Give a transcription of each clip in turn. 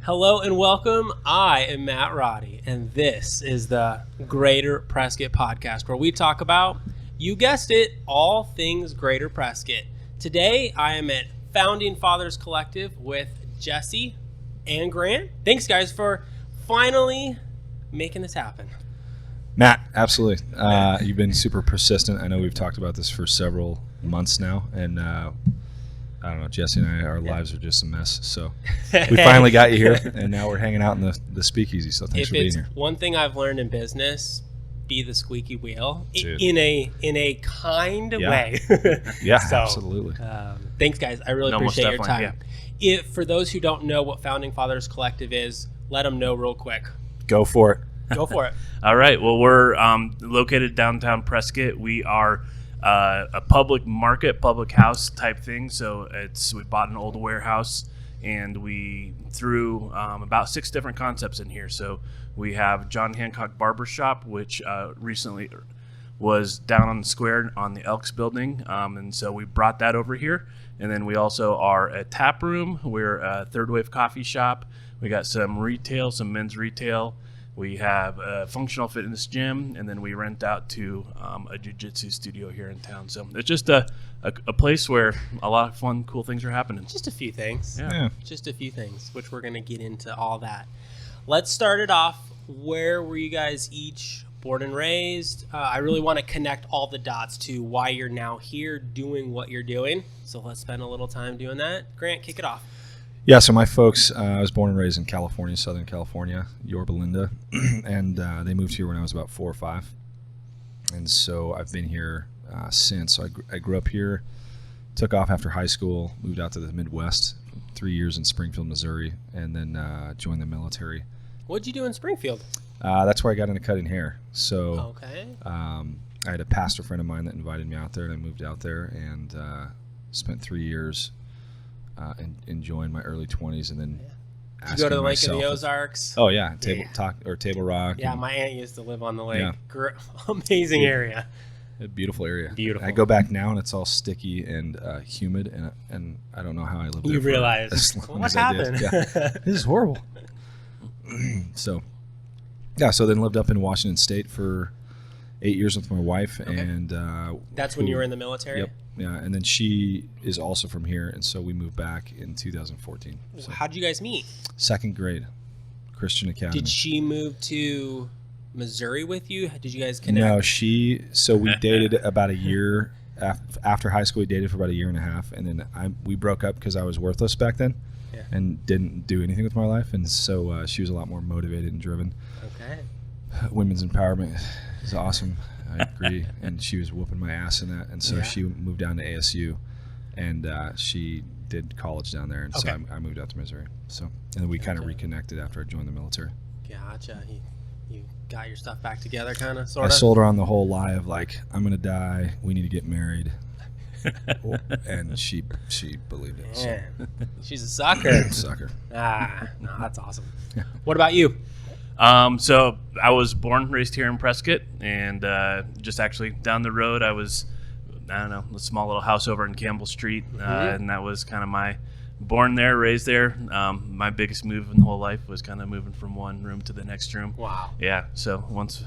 Hello and welcome. I am Matt Roddy, and this is the Greater Prescott podcast, where we talk about, you guessed it, all things Greater Prescott. Today, I am at Founding Fathers Collective with Jesse and Grant. Thanks, guys, for finally making this happen. Matt, absolutely. You've been super persistent. I know we've talked about this for several months now, and I don't know, Jesse and I, our lives are just a mess. So we finally got you here, and now we're hanging out in the speakeasy. So thanks for being here. One thing I've learned in business, be the squeaky wheel Dude. in a kind way. Yeah, So, absolutely. Thanks, guys. I really Most appreciate your time. definitely, For those who don't know what Founding Fathers Collective is, let them know real quick. Go for it. Go for it. All right. Well, we're located downtown Prescott. We are a public market, public house type thing. So we bought an old warehouse, and we threw about 6 different concepts in here. So we have John Hancock Barbershop, which recently was down on the square on the Elks building, and so we brought that over here. And then we also are a tap room. We're a third wave coffee shop. We got some retail, some men's retail. We have a functional fitness gym, and then we rent out to a jiu-jitsu studio here in town. So it's just a place where a lot of fun, cool things are happening. Just a few things. Yeah. Just a few things, which we're going to get into all that. Let's start it off. Where were you guys each born and raised? I really want to connect all the dots to why you're now here doing what you're doing. So let's spend a little time doing that. Grant, kick it off. Yeah, so my folks, I was born and raised in California, Southern California, Yorba Linda, and they moved here when I was about 4 or 5. And so I've been here since. So I grew up here, took off after high school, moved out to the Midwest, 3 years in Springfield, Missouri, and then joined the military. What'd you do in Springfield? That's where I got into cutting hair. So Okay. I had a pastor friend of mine that invited me out there, and I moved out there and spent 3 years enjoying my early 20s, and then Did you go to the Lake of the myself Ozarks? Oh yeah, Table Rock. Yeah, and my aunt used to live on the lake. Yeah. Amazing area. a beautiful area. Beautiful. I go back now and it's all sticky and humid, and I don't know how I lived there. You for realize as long what as I did. happened? Yeah. This is horrible. So then lived up in Washington State for 8 years with my wife, Okay. and That's when you were in the military? Yep. Yeah, and then she is also from here, and so we moved back in 2014. So How'd you guys meet? 2nd grade, Christian Academy. Did she move to Missouri with you? Did you guys connect? No, so we dated about a year after high school. We dated for about a year and a half, and then we broke up because I was worthless back then, Yeah. and didn't do anything with my life, and so she was a lot more motivated and driven. Okay. Women's empowerment is awesome. I agree. And she was whooping my ass in that. And so Yeah. she moved down to ASU, and she did college down there. And Okay. so I moved out to Missouri. So, and then we kind of reconnected after I joined the military. Gotcha. You got your stuff back together, kind of, I sort of? sold her on the whole lie of like, I'm going to die. We need to get married. And she believed it. So. Man, she's a sucker. Sucker. No, that's awesome. What about you? So I was born and raised here in Prescott, and just actually down the road, I don't know, a small little house over in Campbell Street, and that was kind of my born there, raised there. My biggest move in the whole life was kind of moving from one room to the next room. Wow. Yeah. So once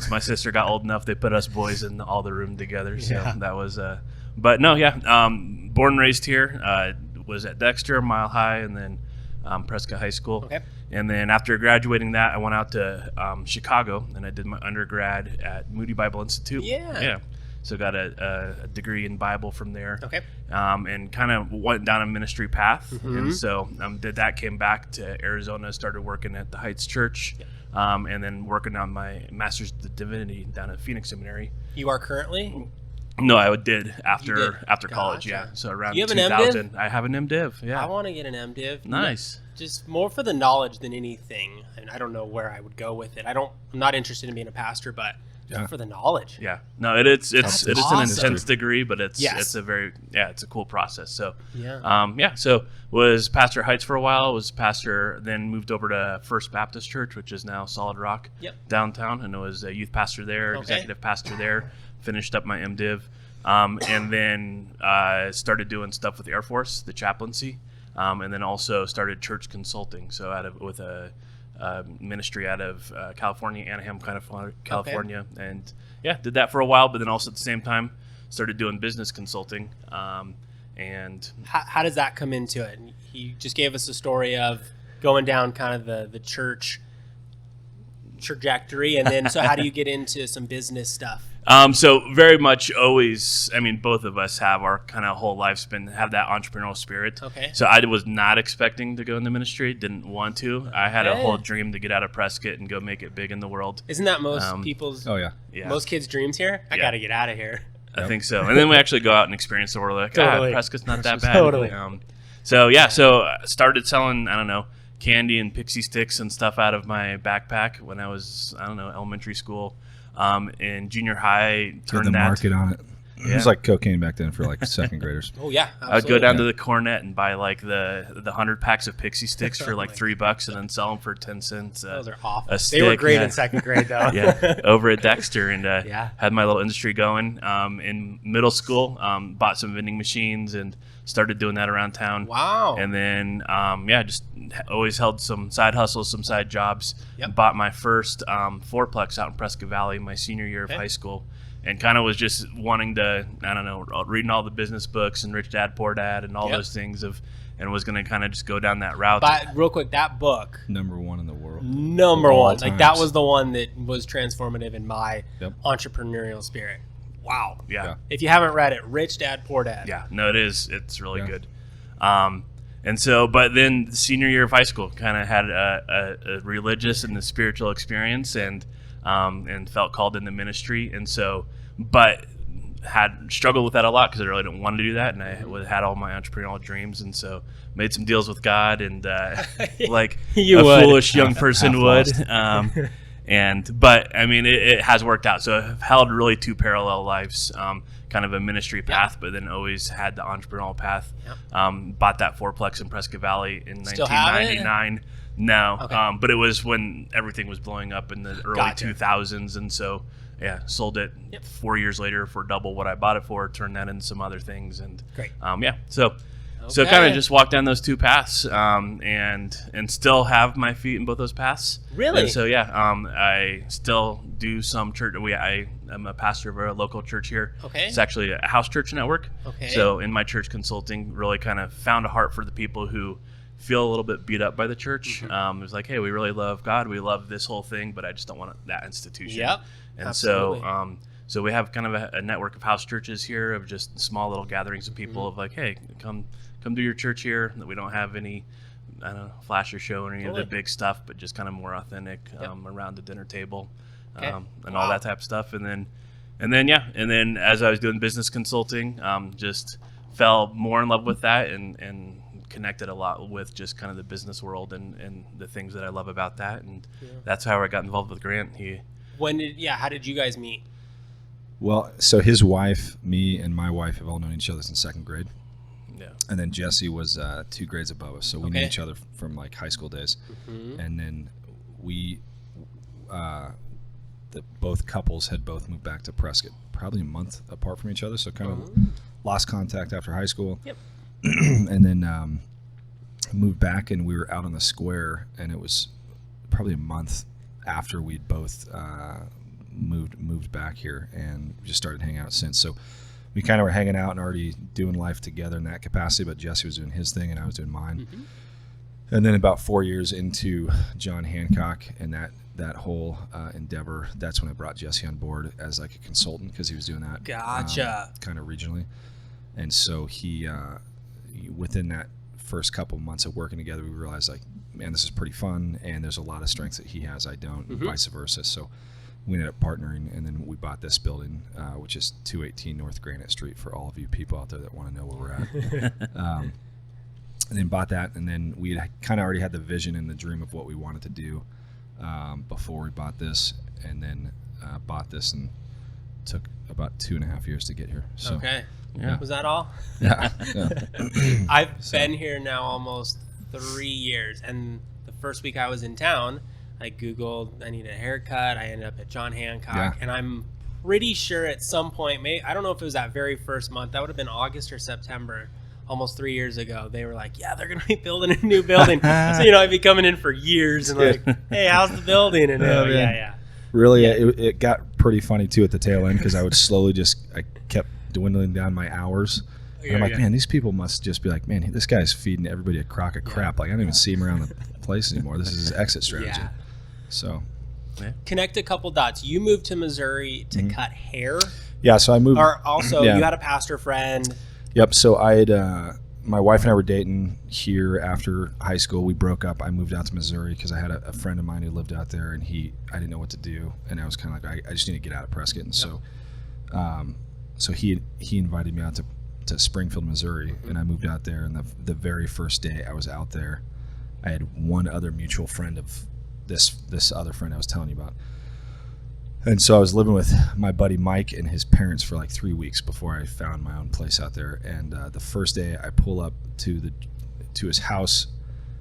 my sister got old enough, they put us boys in all the room together. So Yeah. that was, but no, yeah. Born and raised here. Was at Dexter, Mile High, and then Prescott High School. Okay. And then after graduating that, I went out to Chicago, and I did my undergrad at Moody Bible Institute. Yeah. So got a degree in Bible from there. Okay. And kind of went down a ministry path. Mm-hmm. And so did that, came back to Arizona, started working at the Heights Church, and then working on my Master's of Divinity down at Phoenix Seminary. You are currently? No, I did after Gotcha. college, yeah. So around You have an 2000. I have an MDiv, yeah. I want to get an MDiv. Nice. Just more for the knowledge than anything. And I don't know where I would go with it. I'm not interested in being a pastor, but for the knowledge. Yeah, no, it is awesome. an intense degree, but it's a cool process. So so was pastor at Heights for a while. Was pastor, then moved over to First Baptist Church, which is now Solid Rock downtown, and was a youth pastor there, executive pastor there. Finished up my MDiv, and then started doing stuff with the Air Force, the chaplaincy. and then also started church consulting. So with a ministry out of California, Anaheim, California, and did that for a while. But then also at the same time started doing business consulting. And how does that come into it? You just gave us a story of going down kind of the church trajectory, and then so how do you get into some business stuff? So very much always, I mean, both of us have our kind of whole lifespan have that entrepreneurial spirit. Okay. So I was not expecting to go in the ministry, didn't want to. I had a whole dream to get out of Prescott and go make it big in the world. Isn't that most people's? Oh yeah. Most kids' dreams here. I got to get out of here. I think so. And then we actually go out and experience the world. Like, Prescott's not that bad. Totally. So I started selling, I don't know, candy and pixie sticks and stuff out of my backpack when I was, elementary school. In junior high, turned the market on it. It was like cocaine back then for like second graders. Oh yeah, absolutely. I would go down to the Cornet and buy like the 100 packs of pixie sticks for like $3 and then sell them for 10 cents. Those are awful. They were great in second grade though. Over at Dexter, and had my little industry going. In middle school, bought some vending machines and started doing that around town. Wow. And then just always held some side hustles, some side jobs. Yep. Bought my first fourplex out in Prescott Valley my senior year of high school. And kind of was just wanting to, reading all the business books and Rich Dad, Poor Dad and all those things and was going to kind of just go down that route. But real quick, that book. #1 in the world. Number one. Like that was the one that was transformative in my Yep. entrepreneurial spirit. Wow. Yeah. If you haven't read it, Rich Dad, Poor Dad. Yeah. No, it is. It's really good. And so, but then the senior year of high school kind of had a religious and a spiritual experience and felt called into ministry. And so, but had struggled with that a lot because I really didn't want to do that. And I had all my entrepreneurial dreams. And so made some deals with God and like foolish young person would. But I mean, it has worked out. So I've held really two parallel lives, kind of a ministry path, but then always had the entrepreneurial path. Yep. Bought that fourplex in Prescott Valley in 1999. No, okay. But it was when everything was blowing up in the early 2000s. And so, sold it 4 years later for double what I bought it for, turned that into some other things. And great. So kind of just walked down those two paths, and still have my feet in both those paths. Really? And so I still do some church. I'm a pastor of a local church here. Okay. It's actually a house church network. Okay. So in my church consulting, really kind of found a heart for the people who feel a little bit beat up by the church. It was like, hey, we really love God, we love this whole thing, but I just don't want that institution. Yep. And absolutely. so we have kind of a network of house churches here of just small little gatherings of people of like, hey, come do your church here. We don't have any, flash or show or any of the big stuff, but just kind of more authentic around the dinner table and all that type of stuff. And then as I was doing business consulting, just fell more in love with that and connected a lot with just kind of the business world and the things that I love about that. And that's how I got involved with Grant. How did you guys meet? Well, so his wife, me, and my wife have all known each other since second grade. Yeah. And then Jesse was 2 grades above us, so we knew each other from like high school days. And then we, both couples had both moved back to Prescott, probably a month apart from each other, so kind of lost contact after high school. Yep. And then moved back, and we were out on the square, and it was probably a month after we'd both moved back here, and just started hanging out since. So we kind of were hanging out and already doing life together in that capacity, but Jesse was doing his thing and I was doing mine. And then about 4 years into John Hancock and that whole endeavor, that's when I brought Jesse on board as like a consultant, because he was doing that kind of regionally. And so he within that first couple months of working together, we realized like, man, this is pretty fun, and there's a lot of strengths that he has I don't, and vice versa. So we ended up partnering, and then we bought this building, which is 218 North Granite Street for all of you people out there that want to know where we're at. And then bought that, and then we had kind of already had the vision and the dream of what we wanted to do before we bought this, and then bought this, and took about 2.5 years to get here. So, okay. Yeah. Was that all? Yeah. I've been here now almost 3 years, and the first week I was in town, I Googled, I need a haircut. I ended up at John Hancock, and I'm pretty sure at some point, I don't know if it was that very first month, that would have been August or September, almost 3 years ago, they were like, yeah, they're going to be building a new building. So, I'd be coming in for years and like, hey, how's the building? And yeah. Really, it got pretty funny too at the tail end because I would slowly I kept dwindling down my hours. And I'm like, man, these people must just be like, man, this guy's feeding everybody a crock of crap. Like, I don't even see him around the place anymore. This is his exit strategy. Yeah. So, connect a couple dots. You moved to Missouri to cut hair. Yeah, so I moved. Or also, you had a pastor friend. Yep. So I had my wife and I were dating here after high school. We broke up. I moved out to Missouri because I had a friend of mine who lived out there, and I didn't know what to do, and I was kind of like, I just need to get out of Prescott, and so he invited me out to Springfield, Missouri, and I moved out there. And the very first day I was out there, I had one other mutual friend of this other friend I was telling you about. And so I was living with my buddy Mike and his parents for like 3 weeks before I found my own place out there. And the first day I pull up to his house,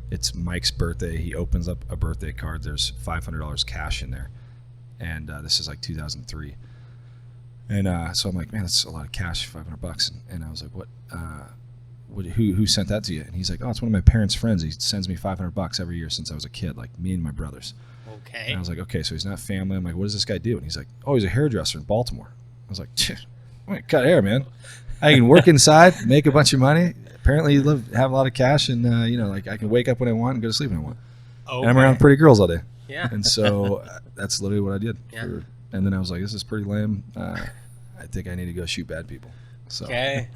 it's Mike's birthday. He opens up a birthday card. There's $500 cash in there. And this is like 2003. And so I'm like, man, that's a lot of cash, $500. And I was like, who sent that to you? And he's like, oh, it's one of my parents' friends. He sends me $500 every year since I was a kid, like me and my brothers. Okay. And I was like, okay, so he's not family. I'm like, what does this guy do? And he's like, oh, he's a hairdresser in Baltimore. I was like, I'm gonna cut hair, man. I can work inside, make a bunch of money. Apparently, you have a lot of cash, and like I can wake up when I want and go to sleep when I want. Okay. And I'm around pretty girls all day. Yeah. And so that's literally what I did. Yeah. And then I was like, this is pretty lame. I think I need to go shoot bad people. So. Okay.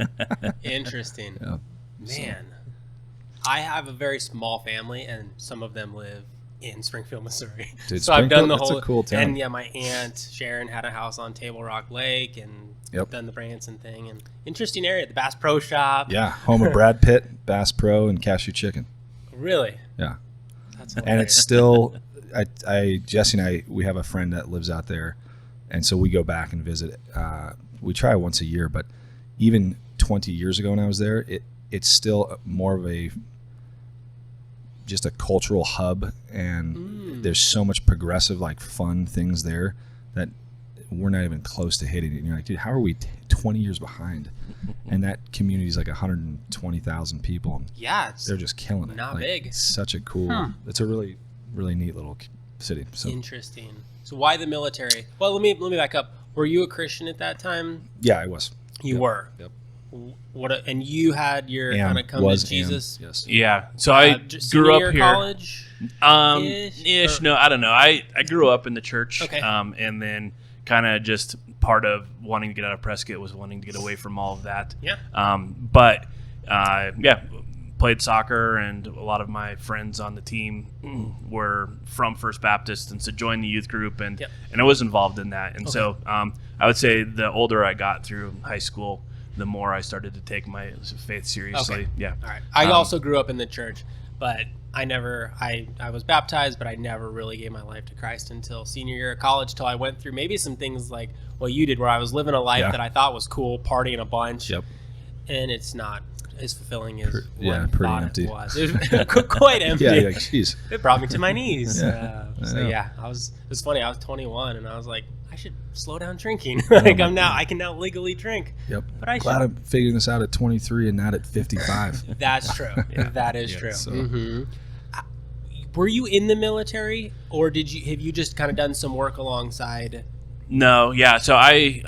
Interesting. Yeah. Man, I have a very small family, and some of them live in Springfield, Missouri. Dude, so I've done the that's whole. A cool town. And yeah, my aunt Sharon had a house on Table Rock Lake, and done the Branson thing. And interesting area, the Bass Pro Shop. Yeah, home of Brad Pitt, Bass Pro, and Cashew Chicken. Really? Yeah. That's hilarious. And it's still, Jesse and I, we have a friend that lives out there, and so we go back and visit. We try once a year, but even 20 years ago when I was there, it's still more of just a cultural hub, and there's so much progressive, like fun things there that we're not even close to hitting it. And you're like, dude, how are we 20 years behind? And that community is like 120,000 people. Yeah, they're just killing it. Not big. It's such a cool. It's a really, really neat little city. So. Interesting. So why the military? Well, let me back up. Were you a Christian at that time? Yeah, I was. You were. Yep. And you had your kind of come to Jesus. Yes. Yeah. So I grew up here. College. Ish. No, I don't know. I grew up in the church. Okay. And then kind of just part of wanting to get out of Prescott was wanting to get away from all of that. Yeah. But played soccer, and a lot of my friends on the team were from First Baptist, and so joined the youth group, and I was involved in that. And so I would say the older I got through high school, the more I started to take my faith seriously. Okay. Yeah. All right. I also grew up in the church, but I was baptized, but I never really gave my life to Christ until senior year of college, till I went through maybe some things like what you did, where I was living a life that I thought was cool, partying a bunch. Yep. And it's not as fulfilling as pretty empty. It was. It was quite empty. Yeah, like, jeez. It brought me to my knees. Yeah. It was funny. I was 21, and I was like, I should slow down drinking. I can now legally drink. Yep. But Glad I'm figuring this out at 23 and not at 55. That's true. That is true. So. Mm-hmm. Were you in the military, or have you just kind of done some work alongside? No. Yeah. So I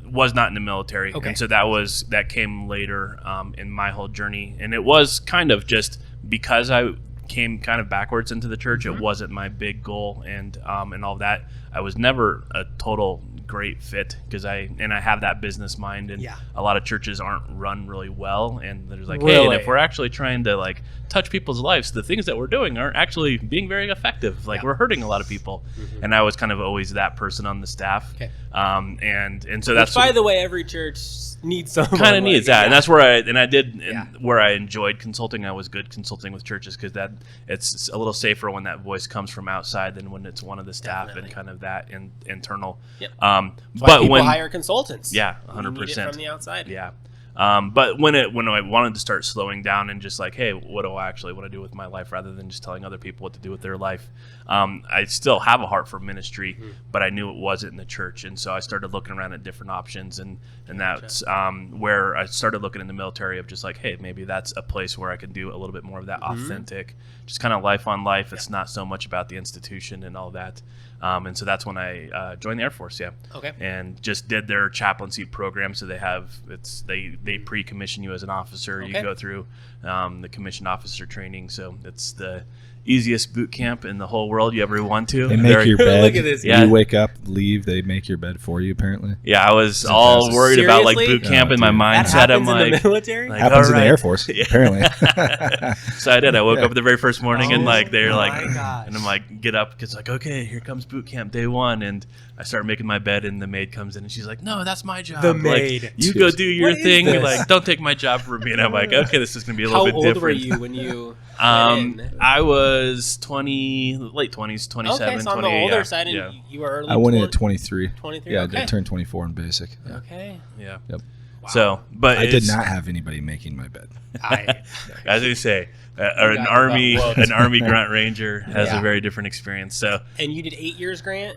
was not in the military, okay. And so that came later in my whole journey, and it was kind of just because I came kind of backwards into the church. It wasn't my big goal, and all that. I was never a total great fit because I have that business mind, and a lot of churches aren't run really well, and there's like, hey, and if we're actually trying to like touch people's lives, the things that we're doing aren't actually being very effective. Like we're hurting a lot of people, and I was kind of always that person on the staff. Okay. And so that's by the way, every church needs someone. Kind of needs that, and that's where where I enjoyed consulting. I was good consulting with churches because it's a little safer when that voice comes from outside than when it's one of the staff and kind of that internal. Yep. But people when hire consultants. Yeah, 100% from the outside. Yeah. But when I wanted to start slowing down and just like, hey, what do I actually want to do with my life rather than just telling other people what to do with their life? I still have a heart for ministry, but I knew it wasn't in the church. And so I started looking around at different options. And that's where I started looking in the military of just like, hey, maybe that's a place where I can do a little bit more of that authentic, just kind of life on life. It's not so much about the institution and all that. And so that's when I joined the Air Force, Okay. and just did their chaplaincy program. So they pre-commission you as an officer. Okay. You go through the commissioned officer training. So it's the easiest boot camp in the whole world you ever want to. They make your bed. Look at this. Yeah. You wake up, leave. They make your bed for you. Apparently. Yeah, I was all worried about like Seriously? boot camp in my dude. mindset. That I'm happens like, in the military? like, Happens all in the right. Air Force. Yeah. Apparently. So I did. I woke up the very first morning and like they're my like, gosh. and I'm like, get up because like, okay, here comes boot camp day one, and I start making my bed, and the maid comes in and she's like, no, that's my job. The Like, maid. you go do your What is thing. this? Like, don't take my job from me. And I'm like, okay, this is gonna be a little How bit old different. were you when you went in? I was 20, late 20s, 27, Okay, so on 28. the older yeah, side, and yeah, you were early. I went in at 23. 23. Yeah, Okay. I turned 24 in basic. Yeah. Okay. yeah. Yep. Wow. So, but I did it's- not have anybody making my bed. as they say, got an the army belt. an army grunt ranger has Yeah. a very different experience. So And you did 8 years, Grant?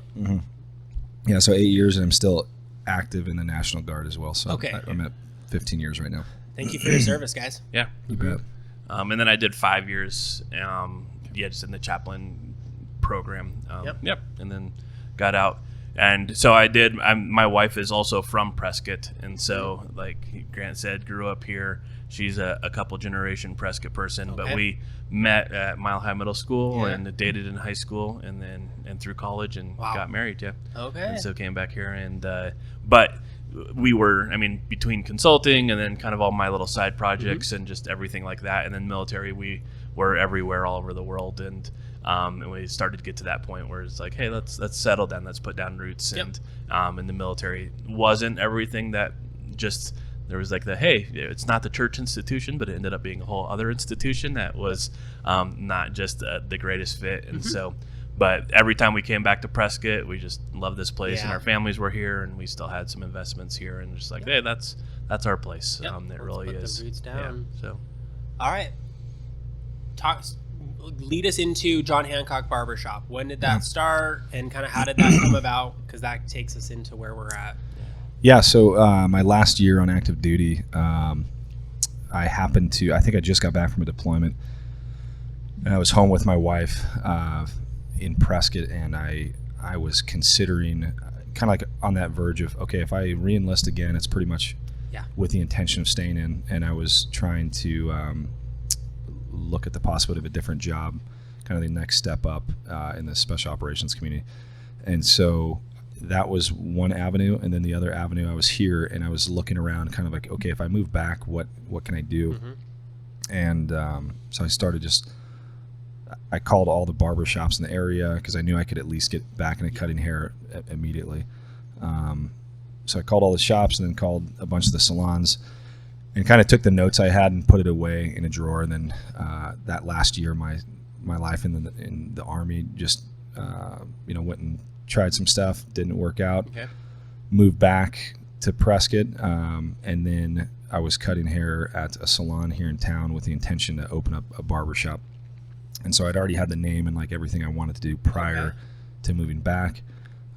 Yeah, so 8 years, and I'm still active in the National Guard as well. So Okay. I'm at 15 years right now. Thank you for your service, guys. yeah, You bet. and then I did 5 years, just in the chaplain program. Yep. And then got out. And so I did. My wife is also from Prescott, and so like Grant said, grew up here. She's a couple generation Prescott person, but Okay. we met at Mile High Middle School Yeah. and dated in high school, and through college, and Wow. got married. Yeah. Okay. And so came back here, and but we were, between consulting and then kind of all my little side projects and just everything like that, and then military, we were everywhere, all over the world, and we started to get to that point where it's like, hey, let's settle down, let's put down roots, Yep. and the military wasn't everything that just. There was like hey, it's not the church institution, but it ended up being a whole other institution that was not just the greatest fit. And so, but every time we came back to Prescott, we just loved this place, and Yeah. our families were here, and we still had some investments here, and just like, hey, that's our place. Yep. It Let's really put the is. roots down. Yeah. So All right. Lead us into John Hancock Barbershop. When did that start, and kind of how did that come about? Because that takes us into where we're at. Yeah, so my last year on active duty, I happened to, I think I just got back from a deployment, and I was home with my wife in Prescott, and I was considering, kind of like on that verge of, okay, if I re-enlist again, it's pretty much with the intention of staying in, and I was trying to look at the possibility of a different job, kind of the next step up in the special operations community. And so that was one avenue, and then the other avenue, I was here and I was looking around, kind of like, okay, if I move back, what can I do? And so I started I called all the barber shops in the area because I knew I could at least get back into cutting hair immediately. So I called all the shops and then called a bunch of the salons, and kind of took the notes I had and put it away in a drawer. And then that last year, my life in the Army just went and tried some stuff, didn't work out. Okay. Moved back to Prescott, and then I was cutting hair at a salon here in town with the intention to open up a barbershop. And so I'd already had the name and like everything I wanted to do prior to moving back.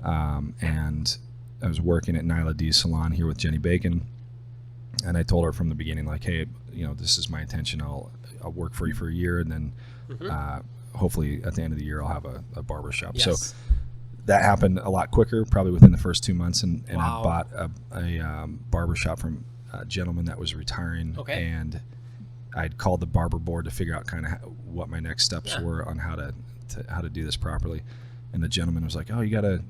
And I was working at Nyla D's salon here with Jenny Bacon, and I told her from the beginning, like, hey, this is my intention. I'll work for you for a year, and then hopefully at the end of the year I'll have a barbershop. Yes. So that happened a lot quicker, probably within the first 2 months, and Wow. I bought a barbershop from a gentleman that was retiring, and I'd called the barber board to figure out kind of what my next steps were on how to do this properly. And the gentleman was like, oh, you got to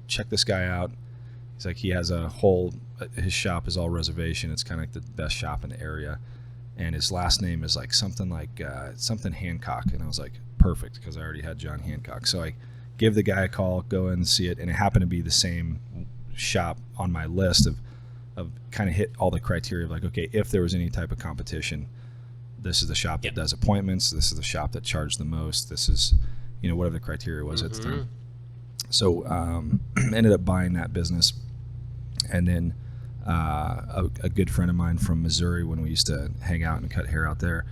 check this guy out. He's like, he has his shop is all reservation. It's kind of like the best shop in the area. And his last name is like something Hancock. And I was like, perfect, because I already had John Hancock. So I give the guy a call, go in and see it. And it happened to be the same shop on my list of kind of hit all the criteria of like, okay, if there was any type of competition, this is the shop that does appointments. This is the shop that charged the most. This is, whatever the criteria was at the time. So ended up buying that business. And then a good friend of mine from Missouri, when we used to hang out and cut hair out there,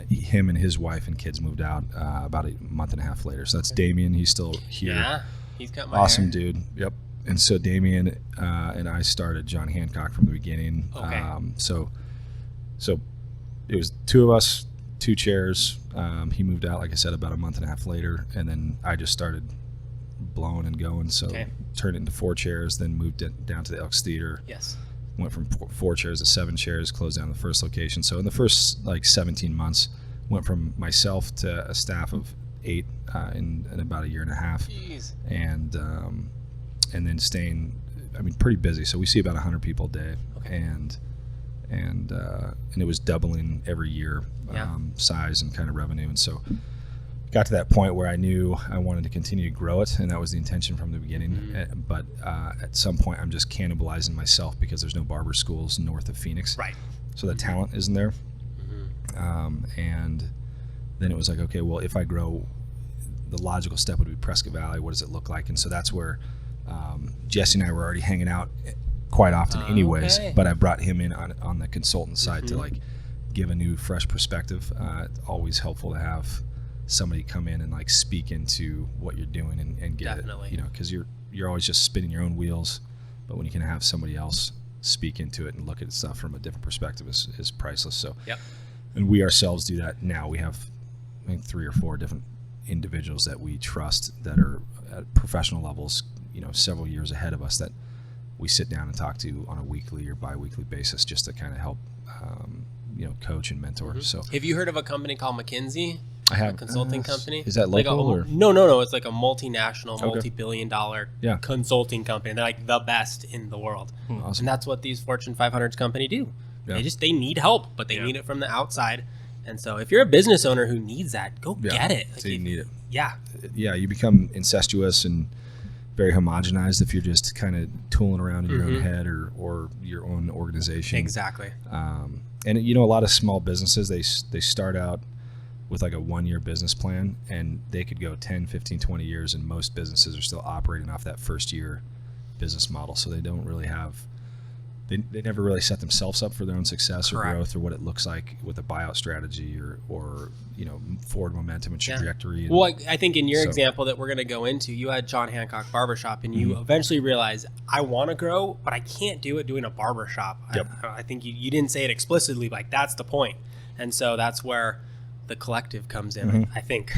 him and his wife and kids moved out about a month and a half later. So that's Damien. He's still here. Yeah, he's got my awesome hair. Dude. Yep. And so Damien and I started John Hancock from the beginning. Okay. So it was two of us, 2 chairs. He moved out, like I said, about a month and a half later, and then I just started blowing and going. So turned it into 4 chairs, then moved it down to the Elks Theater. Yes. Went from 4 chairs to 7 chairs, closed down the first location. So in the first 17 months, went from myself to a staff of 8 in about a year and a half. Jeez. And then staying, pretty busy. So we see about 100 people a day, and it was doubling every year, size and kind of revenue. And so got to that point where I knew I wanted to continue to grow it, and that was the intention from the beginning. Mm-hmm. But at some point, I'm just cannibalizing myself because there's no barber schools north of Phoenix. Right. So the talent isn't there. Mm-hmm. And then it was like, okay, well, if I grow, the logical step would be Prescott Valley. What does it look like? And so that's where Jesse and I were already hanging out quite often anyways, but I brought him in on the consultant side to give a new, fresh perspective. It's always helpful to have somebody come in and speak into what you're doing and get Definitely. it, because you're always just spinning your own wheels, but when you can have somebody else speak into it and look at stuff from a different perspective is priceless. So, and we ourselves do that now. We have 3 or 4 different individuals that we trust that are at professional levels, several years ahead of us, that we sit down and talk to on a weekly or bi-weekly basis, just to kind of help, coach and mentor. Mm-hmm. So, have you heard of a company called McKinsey? I have a consulting company. Is that local or? No. It's like a multinational, multi-billion-dollar consulting company. They're like the best in the world, Awesome. and that's what these Fortune 500 companies do. Yeah. They need help, but they need it from the outside. And so, if you're a business owner who needs that, go get it. So you need it. Yeah. Yeah, you become incestuous and very homogenized if you're just kind of tooling around in your own head or your own organization. Exactly. And a lot of small businesses, they start out with a 1-year business plan, and they could go 10, 15, 20 years, and most businesses are still operating off that first year business model. So they don't really have, they never really set themselves up for their own success or growth or what it looks like with a buyout strategy or forward momentum and trajectory. Well, I think in your example that we're going to go into, you had John Hancock Barbershop, and you eventually realized, I want to grow, but I can't do it doing a barbershop. Yep. I think you didn't say it explicitly, that's the point. And so that's where the collective comes in, I think.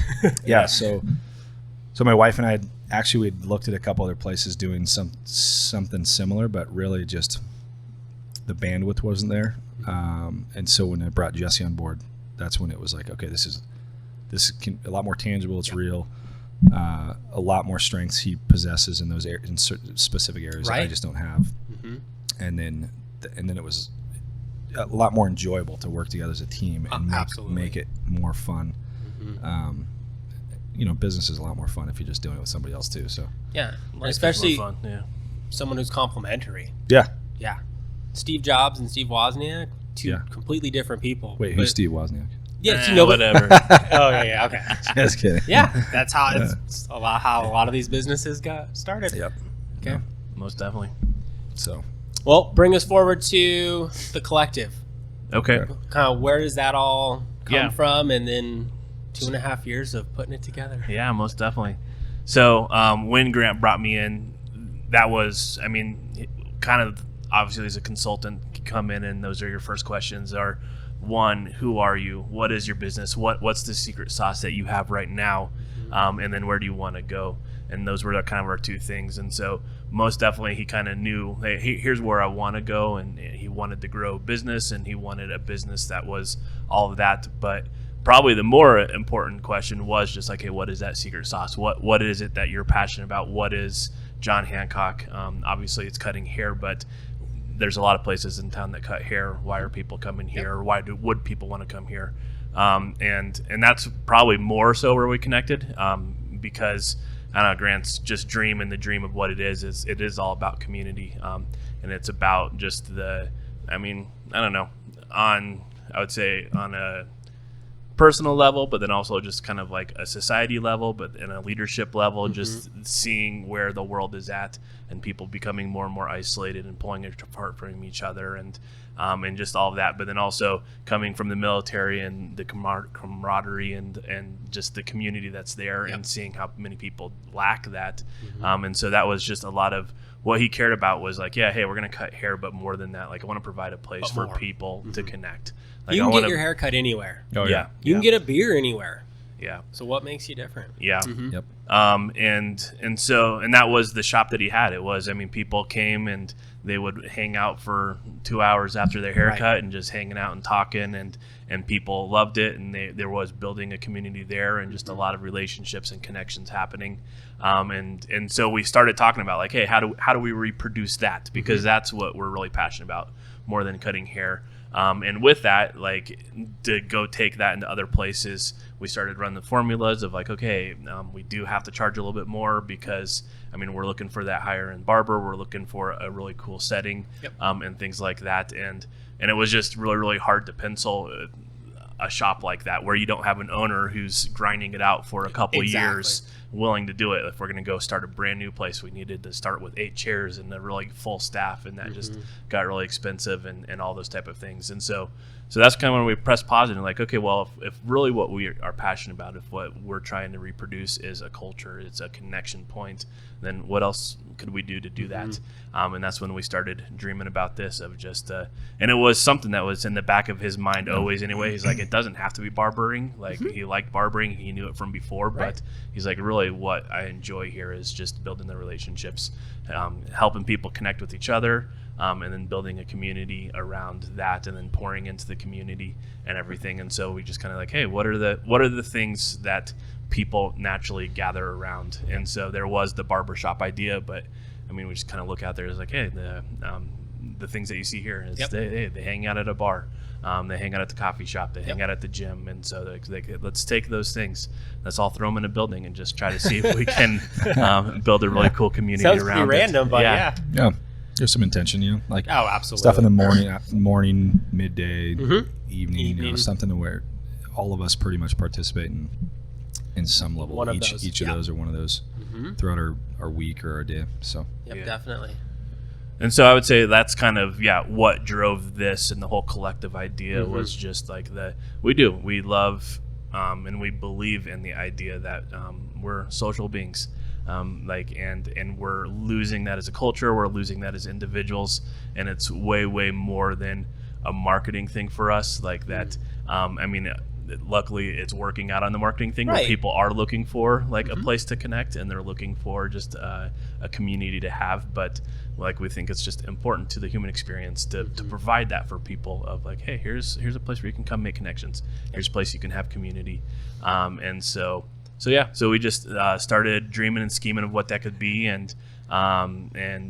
Yeah. So my wife and I we'd looked at a couple other places doing something similar, but really just the bandwidth wasn't there. And so when I brought Jesse on board, that's when it was like, okay, this is a lot more tangible. It's real. A lot more strengths he possesses in those in certain specific areas that I just don't have. And then it was a lot more enjoyable to work together as a team and make it more fun. Business is a lot more fun if you're just doing it with somebody else too. So especially fun. someone who's complementary. Yeah. Steve Jobs and Steve Wozniak, two completely different people. Wait, who's Steve Wozniak? Yeah, whatever. Okay. Just kidding. Yeah, that's how it's how a lot of these businesses got started. Yep. Okay. Yeah. Most definitely. So, well, bring us forward to the collective. Okay. Kind of where does that all come from, and then 2.5 years of putting it together. Yeah, most definitely. So when Grant brought me in, that was, kind of obviously as a consultant, you come in and those are your first questions are, one, who are you? What is your business? What's the secret sauce that you have right now? And then where do you want to go? And those were kind of our 2 things. And so most definitely he kind of knew, hey, here's where I want to go. And he wanted to grow business, and he wanted a business that was all of that. But probably the more important question was just like, hey, what is that secret sauce? What is it that you're passionate about? What is John Hancock? Obviously it's cutting hair, but there's a lot of places in town that cut hair. Why are people coming here? Or why would people want to come here? And that's probably more so where we connected, because I don't know, Grant's just dream, and the dream of what it is all about community. And it's about just I would say on a personal level, but then also just kind of like a society level, but in a leadership level, just seeing where the world is at and people becoming more and more isolated and pulling apart from each other, and just all of that. But then also coming from the military and the camaraderie and just the community that's there, and seeing how many people lack that. And so that was just a lot of what he cared about, was like, yeah, hey, we're going to cut hair, but more than that, like I want to provide a place for people to connect. Like, you can get your hair cut anywhere. Oh, yeah. You can get a beer anywhere. Yeah. So what makes you different? Yeah. Yep. And that was the shop that he had. It was, I mean, people came and they would hang out for 2 hours after their haircut and just hanging out and talking, and people loved it. And there was building a community there, and just a lot of relationships and connections happening. And so we started talking about like, hey, how do we reproduce that? Because that's what we're really passionate about, more than cutting hair. And with that, like, to go take that into other places, we started running the formulas of like, okay, we do have to charge a little bit more, because I mean, we're looking for that higher end barber, we're looking for a really cool setting, and things like that. And it was just really, really hard to pencil a shop like that, where you don't have an owner who's grinding it out for a couple years, willing to do it. If we're going to go start a brand new place, we needed to start with 8 chairs and a really full staff, and that just got really expensive, and all those type of things. And so that's kind of when we pressed pause and like, okay, well, if really what we are passionate about, if what we're trying to reproduce is a culture, it's a connection point, then what else could we do to do that? And that's when we started dreaming about this, of just and it was something that was in the back of his mind always anyway. He's like, it doesn't have to be barbering. Like, he liked barbering, he knew it from before, but he's like, really what I enjoy here is just building the relationships, helping people connect with each other, and then building a community around that, and then pouring into the community and everything. And so we just kind of like, hey, what are the things that people naturally gather around? And so there was the barbershop idea, but I mean, we just kind of look out there as like, hey, the things that you see here is they hang out at a bar, they hang out at the coffee shop, they hang out at the gym. And so let's take those things, let's all throw them in a building and just try to see if we can build a really cool community Sounds around pretty random, but yeah. There's some intention, like absolutely, stuff in the morning, midday, evening, something where all of us pretty much participate in some level. Each of those, or one of those throughout our week or our day. So definitely. And so I would say that's kind of what drove this, and the whole collective idea was just like we love and we believe in the idea that we're social beings. And we're losing that as a culture, we're losing that as individuals, and it's way more than a marketing thing for us, like that. I mean, luckily it's working out on the marketing thing, where people are looking for like a place to connect, and they're looking for just a community to have. But like, we think it's just important to the human experience to provide that for people, of like, hey, here's a place where you can come make connections, here's a place you can have community. So we just started dreaming and scheming of what that could be, and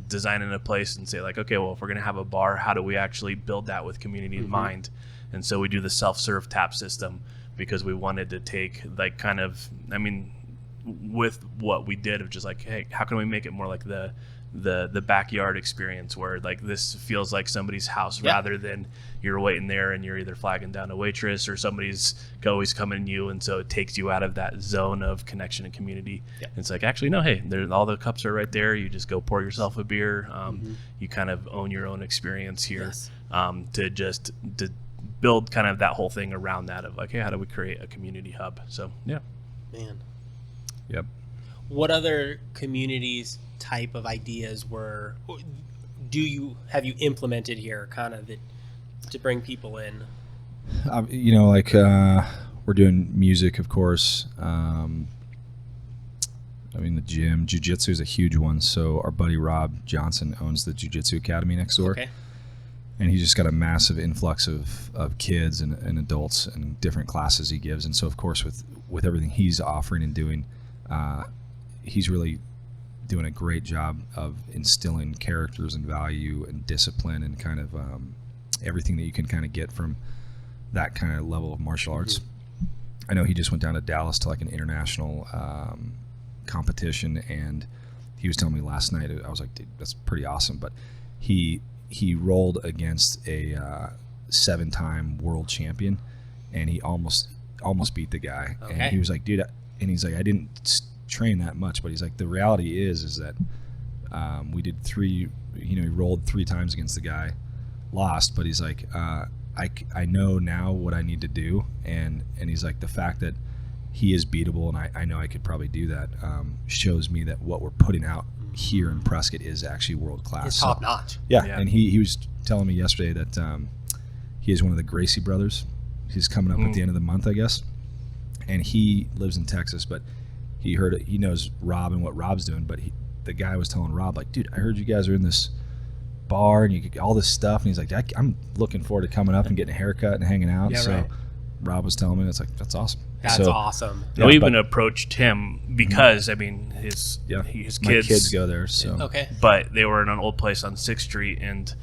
designing a place, and say like, okay, well, if we're going to have a bar, how do we actually build that with community in mind? And so we do the self-serve tap system, because we wanted to take like kind of, I mean, with what we did, of just like, hey, how can we make it more like the backyard experience, where like this feels like somebody's house, rather than you're waiting there and you're either flagging down a waitress, or somebody's always coming to you, and so it takes you out of that zone of connection and community. It's like, actually, no, hey, all the cups are right there, you just go pour yourself a beer. You kind of own your own experience here. To build kind of that whole thing around that, of like, hey, how do we create a community hub? So Man. What other communities type of ideas have you implemented here, kind of to bring people in? We're doing music, of course. I mean, the gym, jiu-jitsu is a huge one. So our buddy Rob Johnson owns the Jiu-Jitsu Academy next door. And he's just got a massive influx of kids and adults and different classes he gives. And so, of course, with everything he's offering and doing, he's really doing a great job of instilling characters and value and discipline, and kind of everything that you can kind of get from that kind of level of martial arts. I know he just went down to Dallas to like an international competition, and he was telling me last night, I was like, dude, that's pretty awesome. But he rolled against a 7-time world champion, and he almost almost beat the guy. Okay. And he was like, dude, and he's like, I didn't train that much, but he's like, the reality is that we did 3, he rolled 3 times against the guy, lost, but he's like, I know now what I need to do, and he's like, the fact that he is beatable, and I know I could probably do that, shows me that what we're putting out here in Prescott is actually world class. It's top notch. Yeah, and he was telling me yesterday that he is one of the Gracie brothers. He's coming up at the end of the month, I guess, and he lives in Texas, but he knows Rob and what Rob's doing, but the guy was telling Rob, like, dude, I heard you guys are in this bar and you get all this stuff, and he's like, I'm looking forward to coming up and getting a haircut and hanging out. Yeah, so right. Rob was telling me, it's like, that's awesome. That's awesome. Yeah, we even approached him because his my kids go there. So Okay. but they were in an old place on 6th Street, and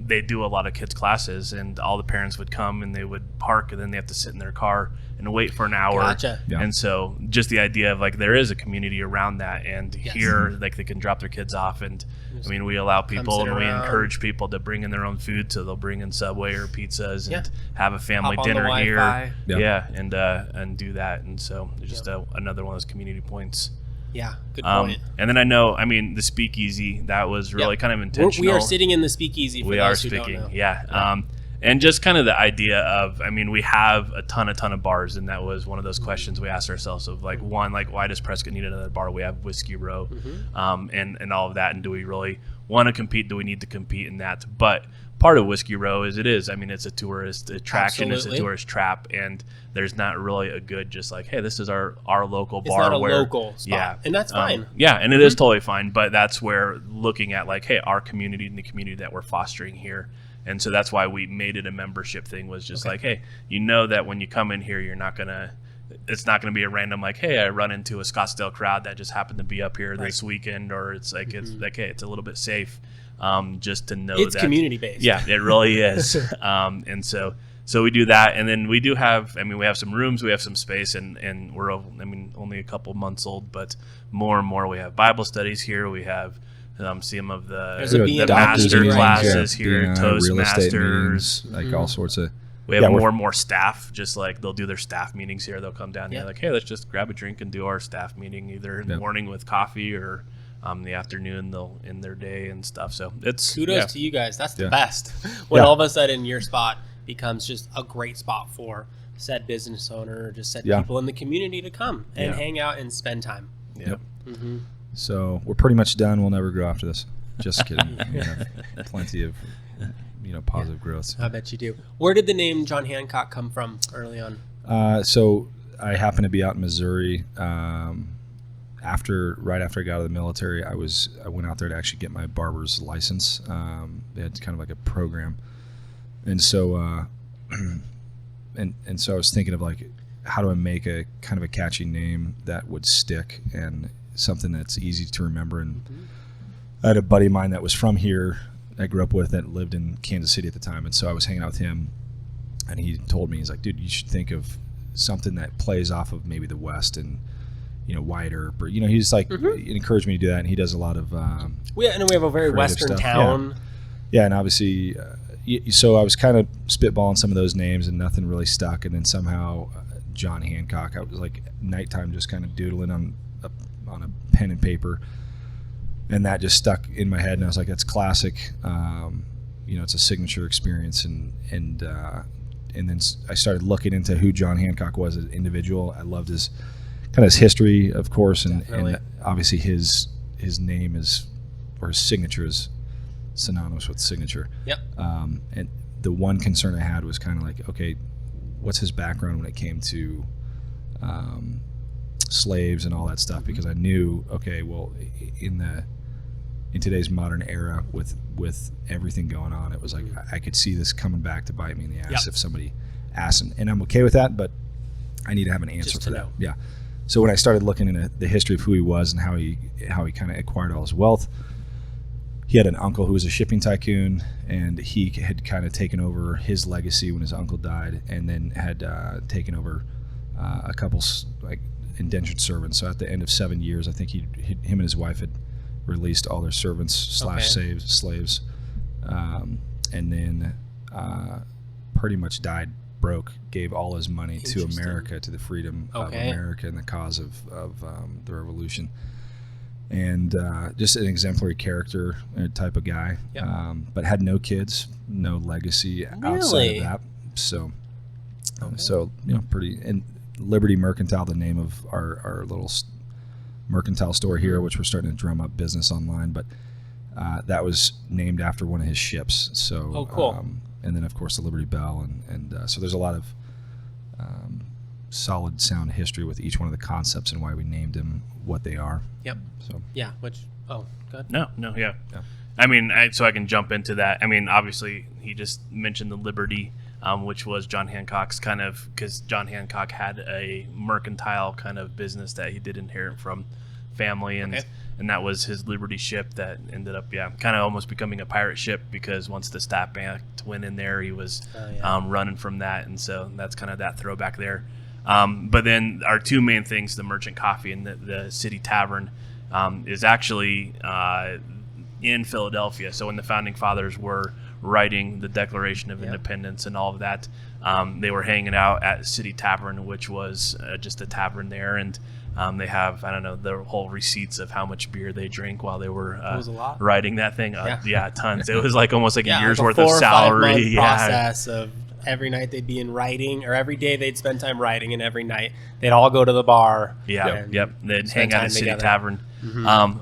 they do a lot of kids classes, and all the parents would come and they would park, and then they have to sit in their car and wait for an hour. Gotcha. Yeah. And so just the idea of like there is a community around that, and here like they can drop their kids off, and we allow people and we encourage people to bring in their own food, so they'll bring in Subway or pizzas and have a family Hop on dinner the here. Wi-Fi. And do that, and so just another one of those community points. Yeah, good point. And then I know, the speakeasy, that was really kind of intentional. We are sitting in the speakeasy for those who don't know. Yeah. And just kind of the idea of, we have a ton of bars, and that was one of those questions we asked ourselves of like, one, like, why does Prescott need another bar? We have Whiskey Row, and all of that. And do we really want to compete? Do we need to compete in that? But part of Whiskey Row it's a tourist attraction. Absolutely. It's a tourist trap, and there's not really a good just like, hey, this is our local bar. It's not a where, local spot, and that's fine. And it is totally fine, but that's where looking at like, hey, our community and the community that we're fostering here. And so that's why we made it a membership thing, was just like, hey, that when you come in here, it's not going to be a random like, hey, I run into a Scottsdale crowd that just happened to be up here this weekend, or it's like, it's like, hey, it's a little bit safe. Just to know it's that community based. Yeah, it really is. And so we do that, and then we do have, we have some rooms, we have some space, and we're, only a couple months old, but more and more we have Bible studies here. We have some of the master classes here, Toastmasters, like all sorts of. We have more and more staff, just like they'll do their staff meetings here. They'll come down here like, hey, let's just grab a drink and do our staff meeting, either in the morning with coffee or the afternoon they'll end their day and stuff. So it's kudos to you guys. That's the best. When all of a sudden your spot becomes just a great spot for said business owner or just said people in the community to come and hang out and spend time. Yep. So we're pretty much done. We'll never grow after this. Just kidding. We have plenty of positive growth. I bet you do. Where did the name John Hancock come from early on? So I happened to be out in Missouri. Right after I got out of the military, I went out there to actually get my barber's license. They had kind of like a program, and so and so I was thinking of like, how do I make a kind of a catchy name that would stick and something that's easy to remember. And I had a buddy of mine that was from here, I grew up with, that lived in Kansas City at the time, and so I was hanging out with him, and he told me, he's like, dude, you should think of something that plays off of maybe the West and Wyatt Earp, or he's like encouraged me to do that, and he does a lot of we have a very Western stuff. town. Yeah, and obviously so I was kind of spitballing some of those names and nothing really stuck, and then somehow John Hancock, I was like nighttime just kind of doodling on a pen and paper, and that just stuck in my head, and I was like, that's classic. It's a signature experience, and then I started looking into who John Hancock was as an individual. I loved his history, of course, and obviously his name is, or his signature is synonymous with signature. Yep. And the one concern I had was kind of like, okay, what's his background when it came to slaves and all that stuff? Because I knew, okay, well, in today's modern era with everything going on, it was like I could see this coming back to bite me in the ass if somebody asked, and I'm okay with that, but I need to have an answer for that. Yeah. So when I started looking into the history of who he was and how he kind of acquired all his wealth, he had an uncle who was a shipping tycoon, and he had kind of taken over his legacy when his uncle died, and then had taken over a couple like indentured servants. So at the end of 7 years, I think him and his wife had released all their servants slaves, and then pretty much died broke, gave all his money to Interesting. America, to the freedom of Okay. America and the cause of the revolution. And just an exemplary character type of guy, Yep. but had no kids, no legacy outside Really? of that. So pretty. And Liberty Mercantile, the name of our little mercantile store here, which we're starting to drum up business online, but that was named after one of his ships. So, Oh, cool. And then of course the Liberty Bell, and so there's a lot of solid sound history with each one of the concepts and why we named them what they are. Yep. So Yeah. Which, good. No, yeah. Yeah. I mean, so I can jump into that. I mean, obviously, he just mentioned the Liberty, which was John Hancock's kind of, because John Hancock had a mercantile kind of business that he did inherit from family, and Okay. and that was his Liberty ship that ended up, kind of almost becoming a pirate ship, because once the Staff Act went in there, he was running from that, and so that's kind of that throwback there. But then our two main things, the Merchant Coffee and the City Tavern, is actually in Philadelphia. So when the Founding Fathers were writing the Declaration of Independence and all of that, they were hanging out at City Tavern, which was just a tavern there, and they have, I don't know, the whole receipts of how much beer they drank while they were was a lot. writing that thing. Tons. It was like almost like a year's like worth 4 of or 5 salary. month process of every night they'd be in writing, or every day they'd spend time writing, and every night they'd all go to the bar. Yep. They'd spend hang out time at City together. Tavern.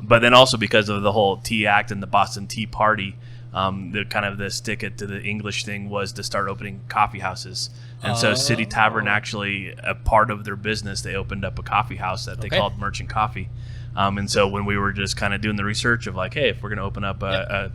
But then also because of the whole Tea Act and the Boston Tea Party, the kind of the stick it to the English thing was to start opening coffee houses. And so City Tavern, actually, a part of their business, they opened up a coffee house that they called Merchant Coffee. And so when we were just kind of doing the research of like, hey, if we're going to open up a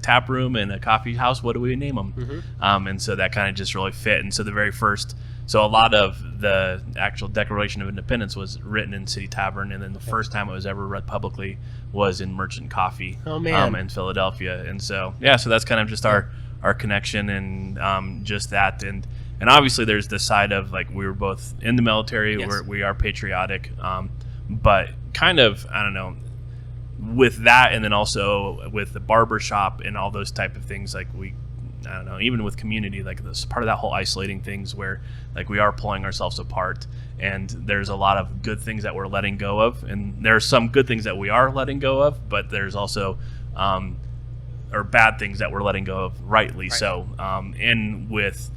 tap room and a coffee house, what do we name them? And so that kind of just really fit. And so the very first, so a lot of the actual Declaration of Independence was written in City Tavern, and then the first time it was ever read publicly was in Merchant Coffee in Philadelphia. And so, so that's kind of just our connection and just that. And obviously there's the side of like, we were both in the military, we are patriotic, but kind of, I don't know, with that, and then also with the barbershop and all those type of things, like I don't know, even with community, like this part of that whole isolating things where like we are pulling ourselves apart, and there's a lot of good things that we're letting go of, and there are some good things that we are letting go of, but there's also or bad things that we're letting go of, rightly so. And with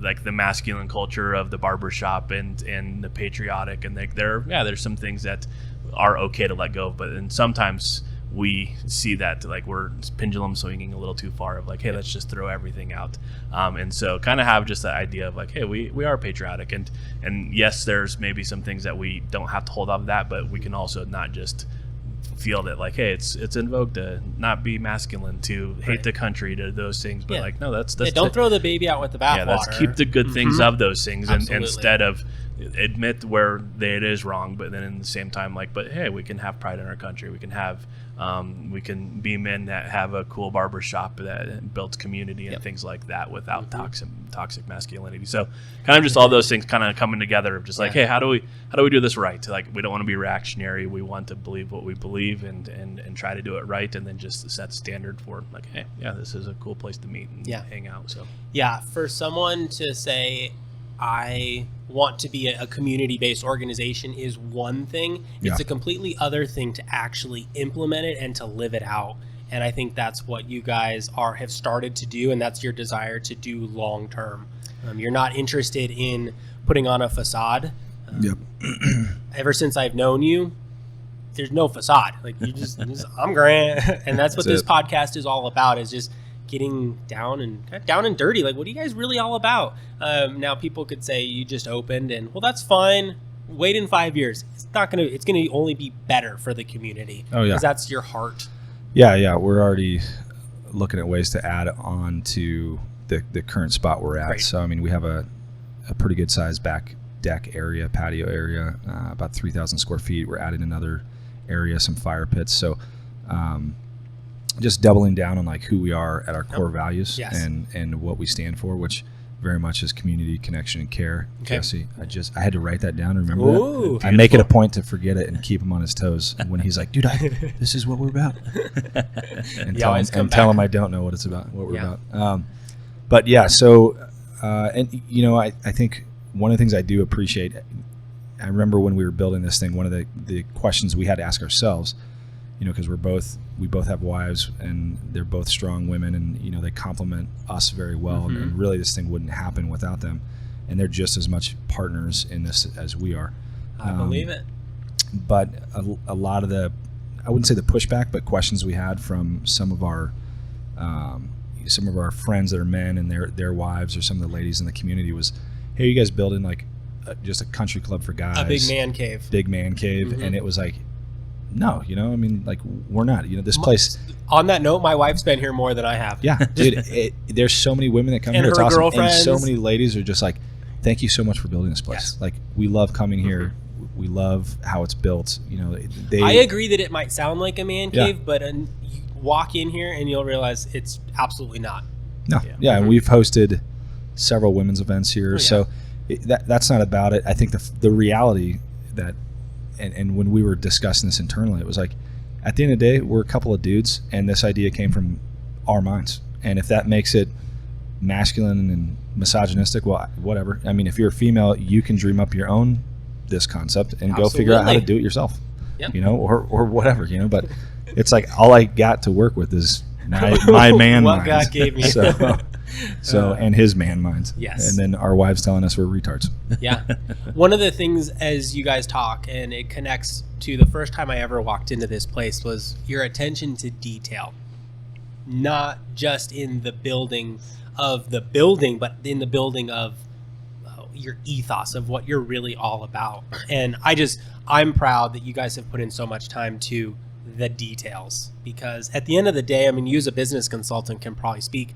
like the masculine culture of the barbershop and the patriotic, and there's some things that are okay to let go of, but then sometimes we see that like we're pendulum swinging a little too far of like, hey, let's just throw everything out. And so kind of have just the idea of like, hey, we are patriotic, and yes, there's maybe some things that we don't have to hold on to that, but we can also not just feel that like, hey, it's in vogue to not be masculine, to hate the country, to those things, but like, no, that's don't throw the baby out with the bathwater. Let's keep the good things of those things, and Absolutely. instead of admit where it is wrong, but then in the same time, like, but hey, we can have pride in our country. We can have, we can be men that have a cool barbershop that builds community and things like that without toxic masculinity. So kind of just all those things kind of coming together of just like, hey, how do we do this right? Like, we don't want to be reactionary. We want to believe what we believe and try to do it right, and then just set standard for like, hey, this is a cool place to meet and hang out. So for someone to say, I want to be a community-based organization is one thing. It's a completely other thing to actually implement it and to live it out. And I think that's what you guys have started to do, and that's your desire to do long-term. You're not interested in putting on a facade. Ever since I've known you, there's no facade. Like, you just I'm Grant, and that's what this podcast is all about, is just getting down and dirty. Like, what are you guys really all about? Now people could say you just opened, and well, that's fine. Wait in 5 years. It's going to only be better for the community. Oh, yeah. Because that's your heart. Yeah. We're already looking at ways to add on to the current spot we're at. Great. So, I mean, we have a pretty good sized back deck area, patio area, about 3,000 square feet. We're adding another area, some fire pits. So, just doubling down on like who we are at our core values and what we stand for, which very much is community, connection, and care. Okay. Jesse, I had to write that down. Remember that? I make it a point to forget it and keep him on his toes. And when he's like, dude, this is what we're about. And tell him I don't know what it's about, what we're about. But yeah, so And you know, I think one of the things I do appreciate, I remember when we were building this thing, one of the questions we had to ask ourselves, you know, because we both have wives and they're both strong women, and you know, they complement us very well, and really this thing wouldn't happen without them, and they're just as much partners in this as we are. I believe it. But a lot of the, I wouldn't say the pushback, but questions we had from some of our friends that are men and their wives, or some of the ladies in the community, was, hey, are you guys building like just a country club for guys? A big man cave. And it was like, no, you know, I mean, like, we're not, you know, this place. On that note, my wife's been here more than I have. Yeah, dude, there's so many women that come and here. It's her awesome. Girlfriends. And so many ladies are just like, thank you so much for building this place. Yes. Like, we love coming here. We love how it's built. You know, I agree that it might sound like a man cave, Yeah. but you walk in here and you'll realize it's absolutely not. No, yeah, and we've hosted several women's events here, Oh, yeah. so that's not about it. I think the reality that, and when we were discussing this internally, it was like, at the end of the day, we're a couple of dudes, and this idea came from our minds. And if that makes it masculine and misogynistic, well, whatever. I mean, if you're a female, you can dream up your own this concept and go figure out how to do it yourself. Yep. You know, or whatever, you know. But it's like, all I got to work with is my man what mind. God gave me. So and his man minds. Yes. And then our wives telling us we're retards. Yeah. One of the things as you guys talk, and it connects to the first time I ever walked into this place, was your attention to detail. Not just in the building of the building, but in the building of your ethos of what you're really all about. And I'm proud that you guys have put in so much time to the details, because at the end of the day, I mean, you as a business consultant can probably speak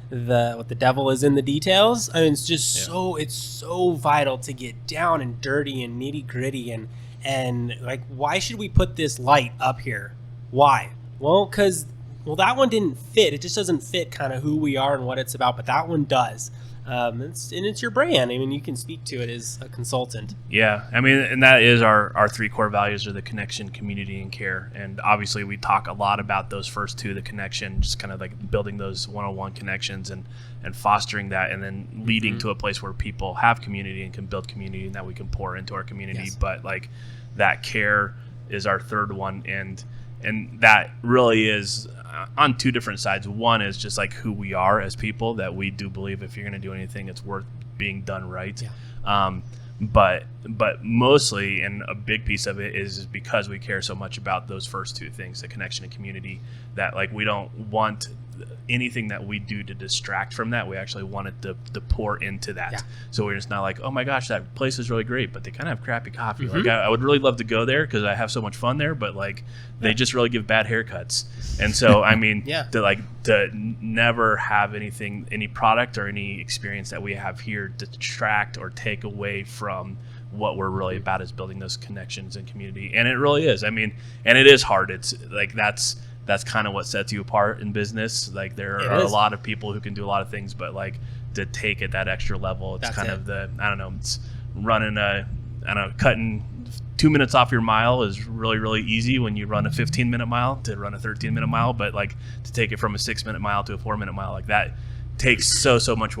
what the devil is in the details. I mean, it's just it's so vital to get down and dirty and nitty gritty and like, why should we put this light up here? Why? Well, because that one didn't fit. It just doesn't fit kind of who we are and what it's about, but that one does. It's your brand. I mean, you can speak to it as a consultant. Yeah, I mean, and that is our three core values are the connection, community, and care. And obviously, we talk a lot about those first two, the connection, just kind of like building those one-on-one connections and fostering that, and then leading to a place where people have community and can build community, and that we can pour into our community. Yes. But like that care is our third one, and that really is on two different sides. One is just like who we are as people, that we do believe if you're going to do anything, it's worth being done right. Yeah. But mostly, and a big piece of it is because we care so much about those first two things, the connection and community, that like we don't want anything that we do to distract from that. We actually want it to pour into that. Yeah. So we're just not like, oh my gosh, that place is really great, but they kind of have crappy coffee. Like I would really love to go there because I have so much fun there, but like they just really give bad haircuts. And so I mean, to never have any product or any experience that we have here detract or take away from what we're really about, is building those connections and community. And it really is. I mean, and it is hard. It's like that's kind of what sets you apart in business. Like there are a lot of people who can do a lot of things, but like to take it that extra level, it's it's running cutting 2 minutes off your mile is really, really easy when you run a 15-minute mile to run a 13-minute mile. But like to take it from a 6-minute mile to a 4-minute mile, like that takes so much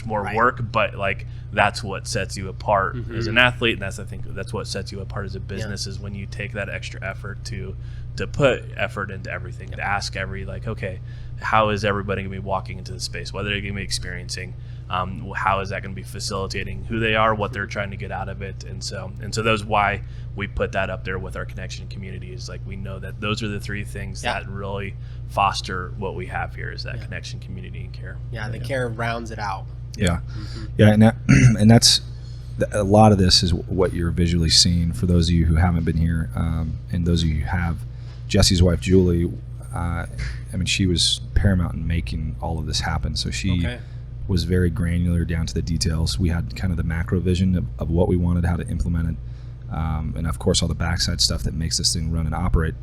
more work. But like that's what sets you apart as an athlete, and I think that's what sets you apart as a business, is when you take that extra effort to put effort into everything, to ask okay, how is everybody going to be walking into the space? What are they going to be experiencing? How is that going to be facilitating who they are, what they're trying to get out of it? And so that's why we put that up there with our connection community, is like we know that those are the three things that really foster what we have here, is that connection, community, and care. Yeah, the care rounds it out. Yeah. Yeah, and that's a lot of this is what you're visually seeing. For those of you who haven't been here, and those of you who have, Jesse's wife Julie, I mean, she was paramount in making all of this happen. So she was very granular down to the details. We had kind of the macro vision of what we wanted, how to implement it, and of course all the backside stuff that makes this thing run and operate.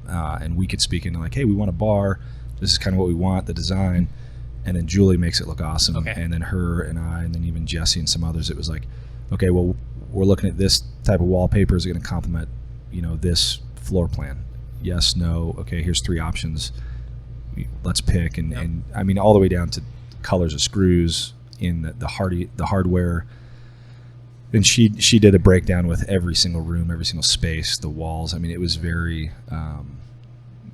And we could speak into like, hey, we want a bar. This is kind of what we want, the design. And then Julie makes it look awesome. Okay. And then her and I, and then even Jesse and some others, it was like, okay, well, we're looking at this type of wallpaper. Is it going to complement, this floor plan? Yes, no. Okay, here's 3 options. Let's pick. And I mean, all the way down to colors of screws, in the hardware. And she did a breakdown with every single room, every single space, the walls. I mean, it was very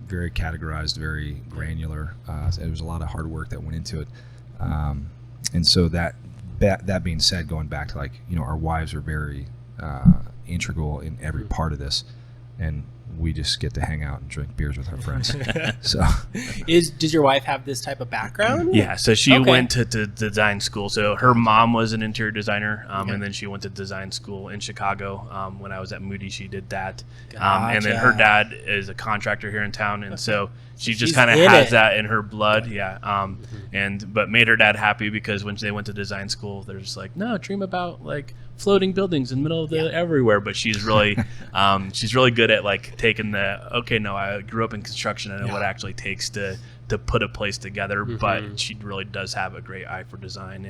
very categorized, very granular. It was a lot of hard work that went into it. And so that being said, going back to, like, you know, our wives are very integral in every part of this, and we just get to hang out and drink beers with our friends. So, does your wife have this type of background? Yeah, so she went to design school. So her mom was an interior designer, and then she went to design school in Chicago. When I was at Moody, she did that. And then her dad is a contractor here in town, and so she just kind of has that in her blood. Yeah. But made her dad happy, because when they went to design school, they're just like, no, dream about like floating buildings in the middle of the everywhere. But she's really good at like taking I grew up in construction. I know what it actually takes to put a place together, but she really does have a great eye for design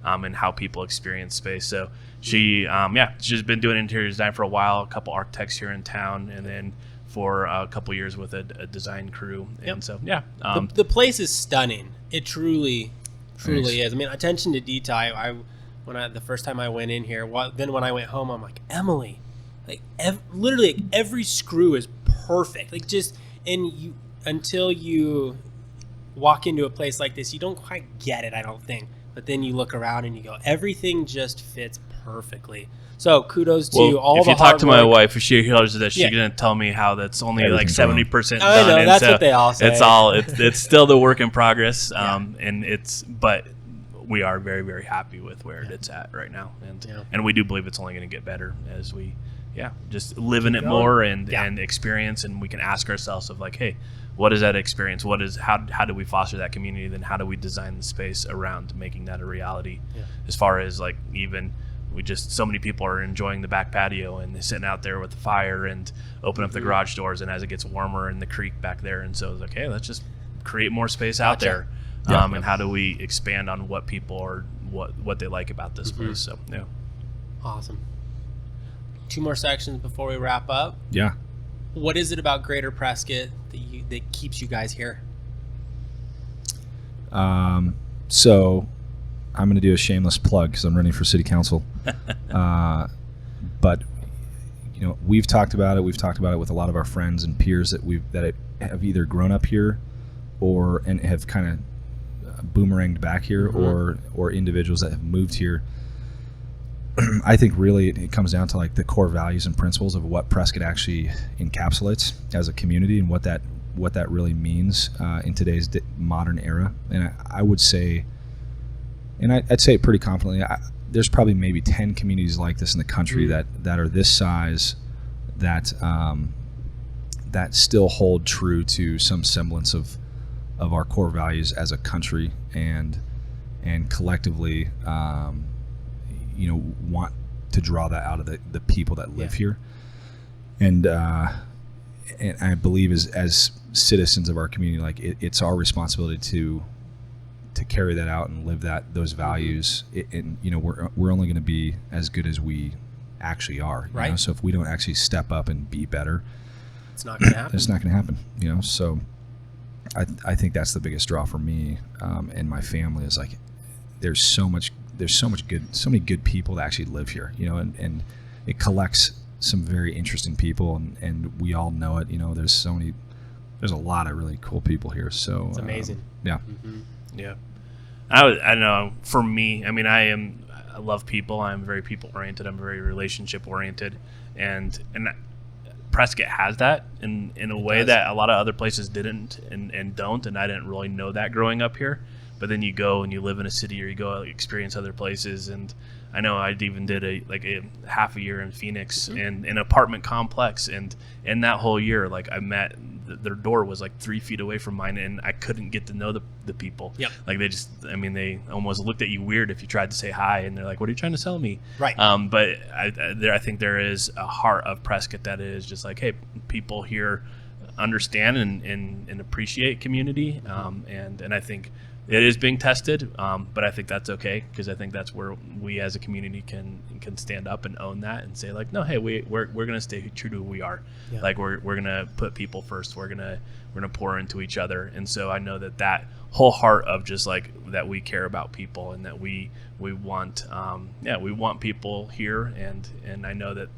and how people experience space. So she's been doing interior design for a while, a couple architects here in town, and then for a couple years with a design crew. And so the place is stunning. It truly is. I mean, attention to detail. The first time I went in here, then when I went home, I'm like, Emily, like literally like, every screw is perfect. Like until you walk into a place like this, you don't quite get it, I don't think. But then you look around and you go, everything just fits perfectly. So kudos to all the hard work. If you talk to my wife, if she hears this, she's going to tell me how that's only like 70% done. I know, that's what they all say. It's still the work in progress. But we are very, very happy with where it's at right now. And we do believe it's only going to get better as we just live in it more and experience, and we can ask ourselves of like, hey, what is that experience? How do we foster that community? Then how do we design the space around making that a reality? As far as like, even so many people are enjoying the back patio and they're sitting out there with the fire and open up the garage doors, and as it gets warmer in the creek back there, and so it's like, hey, let's just create more space out there. And how do we expand on what people are, what they like about this place? So awesome. 2 more sections before we wrap up. Yeah. What is it about Greater Prescott that keeps you guys here? So I'm going to do a shameless plug because I'm running for city council. But you know, we've talked about it with a lot of our friends and peers that have either grown up here and have kind of boomeranged back here, or individuals that have moved here. I think really it comes down to like the core values and principles of what Prescott actually encapsulates as a community, and what that really means in today's modern era. And I would say, and I'd say it pretty confidently, there's probably maybe 10 communities like this in the country that are this size, that still hold true to some semblance of our core values as a country, and collectively want to draw that out of the people that live here. And I believe as citizens of our community, like it's our responsibility to carry that out and live those values. And we're only going to be as good as we actually are. Right. You know? So if we don't actually step up and be better, it's not going to happen. It's not going to happen. You know, so I think that's the biggest draw for me and my family, is like there's so many good people that actually live here. You know, and it collects some very interesting people, and we all know it. You know, there's a lot of really cool people here. So it's amazing. Yeah. Yeah. I know for me, I mean, I love people. I'm very people oriented. I'm very relationship oriented, and Prescott has that in a way that a lot of other places didn't and don't. And I didn't really know that growing up here. But then you go and you live in a city, or you go experience other places. And I know I even did a half a year in Phoenix in an apartment complex. And in that whole year, like I met, their door was like 3 feet away from mine, and I couldn't get to know the people. Yep. Like they almost looked at you weird if you tried to say hi, and they're like, what are you trying to sell me? Right. But I think there is a heart of Prescott that is just like, hey, people here understand and appreciate community. And I think it is being tested, but I think that's okay, because I think that's where we as a community can stand up and own that and say like, no, hey, we're gonna stay true to who we are. Yeah. Like we're gonna put people first. We're gonna pour into each other. And so I know that whole heart of just like that we care about people and that we want we want people here, and I know that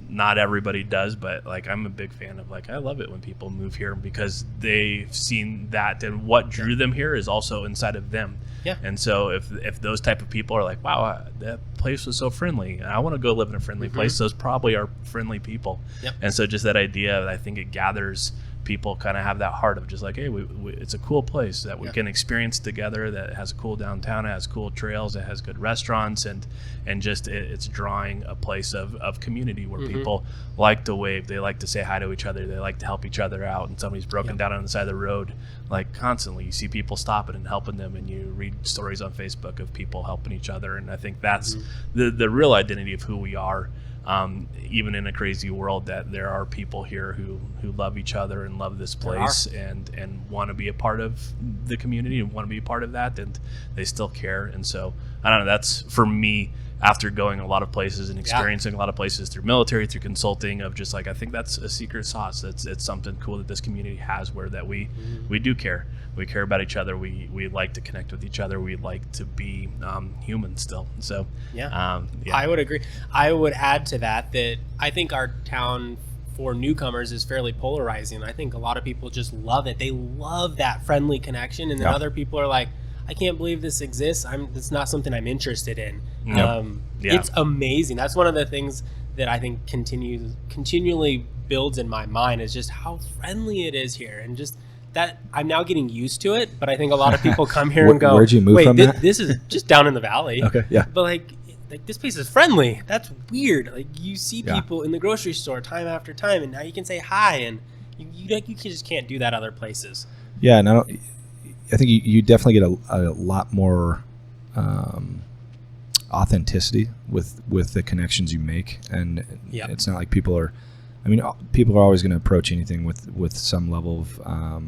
not everybody does, but like I'm a big fan of, like, I love it when people move here because they've seen that, and what drew them here is also inside of them. Yeah. And so if those type of people are like, wow, that place was so friendly, and I want to go live in a friendly place, those probably are friendly people. Yep. And so just that idea, I think it gathers people, kind of have that heart of just like, hey, it's a cool place that we can experience together, that has a cool downtown, it has cool trails, it has good restaurants, and just it's drawing a place of community where people like to wave, they like to say hi to each other, they like to help each other out, and somebody's broken down on the side of the road, like constantly you see people stopping and helping them, and you read stories on Facebook of people helping each other, and I think that's the real identity of who we are. Even in a crazy world, that there are people here who love each other and love this place and want to be a part of the community and want to be a part of that, and they still care. And so I don't know, that's for me, after going a lot of places and experiencing a lot of places through military, through consulting, of just like, I think that's a secret sauce. It's something cool that this community has, where that we do care. We care about each other. We like to connect with each other. We like to be human still. So I would agree. I would add to that I think our town for newcomers is fairly polarizing. I think a lot of people just love it. They love that friendly connection, and then other people are like, I can't believe this exists. It's not something I'm interested in. It's amazing. That's one of the things that I think continually builds in my mind, is just how friendly it is here, and just that I'm now getting used to it. But I think a lot of people come here and go, where'd you move wait, from? This is just down in the valley. Okay, yeah. But like this place is friendly. That's weird. Like, you see people in the grocery store time after time, and now you can say hi, and you just can't do that other places. Yeah, and I think you definitely get a lot more authenticity with the connections you make, and it's not like people are always going to approach anything with some level of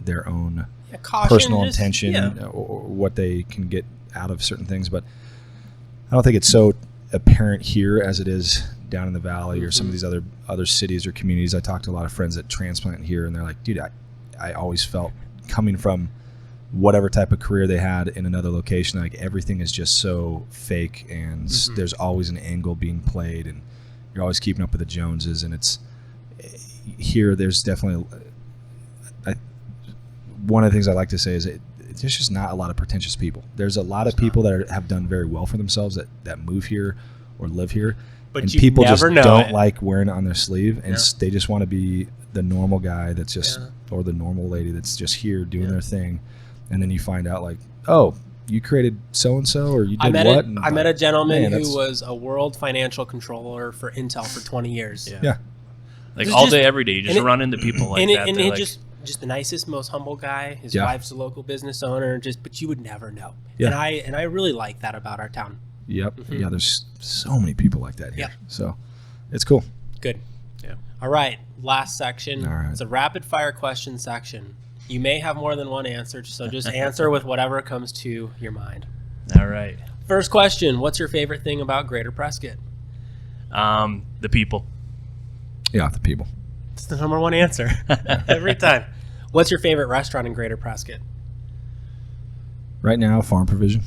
their own caution, personal intention or what they can get out of certain things, but I don't think it's so apparent here as it is down in the valley or some of these other cities or communities. I talked to a lot of friends that transplant here, and they're like, dude, I always felt, coming from whatever type of career they had in another location, like everything is just so fake, and there's always an angle being played, and you're always keeping up with the Joneses. And it's here, there's definitely one of the things I like to say is there's just not a lot of pretentious people. There's a lot of people that have done very well for themselves that move here or live here, but and people just don't it. like wearing it on their sleeve, and they just want to be the normal guy that's just or the normal lady that's just here doing their thing. And then you find out, like, oh, you created so-and-so, or you did what? I met a gentleman who was a world financial controller for Intel for 20 years. Yeah. Like all day, every day, you just run into people like that. And he just the nicest, most humble guy. His wife's a local business owner, but you would never know. Yeah. And I really like that about our town. Yep. Yeah, there's so many people like that here. So it's cool. Good. Yeah. All right, last section. All right. It's a rapid-fire question section. You may have more than one answer, so just answer with whatever comes to your mind. All right. First question, what's your favorite thing about Greater Prescott? The people. Yeah, the people. It's the number one answer every time. What's your favorite restaurant in Greater Prescott? Right now, Farm Provision.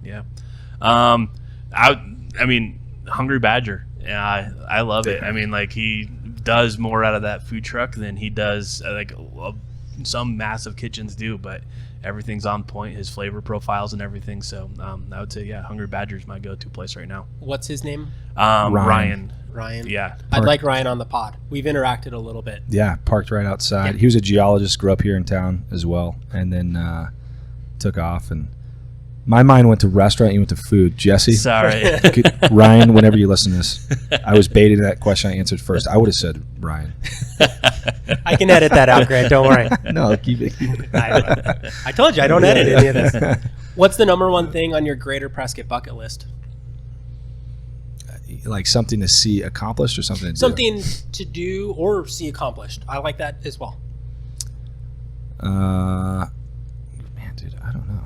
Yeah. I mean, Hungry Badger. Yeah, I love it. I mean, like, he does more out of that food truck than he does some massive kitchens do, but everything's on point, his flavor profiles and everything. So I would say, Hungry Badger is my go-to place right now. What's his name? Ryan. Yeah. I'd like Ryan on the pod. We've interacted a little bit. Yeah, parked right outside. He was a geologist, grew up here in town as well, and then took off. And my mind went to restaurant, you went to food. Jesse? Sorry. Ryan, whenever you listen to this, I was baited that question. I answered first. I would have said Ryan. I can edit that out, Grant. Don't worry. No, keep it. I told you I don't edit any of this. What's the number one thing on your Greater Prescott bucket list? Like something to see accomplished or something to do? Something to do or see accomplished. I like that as well. Man, dude, I don't know.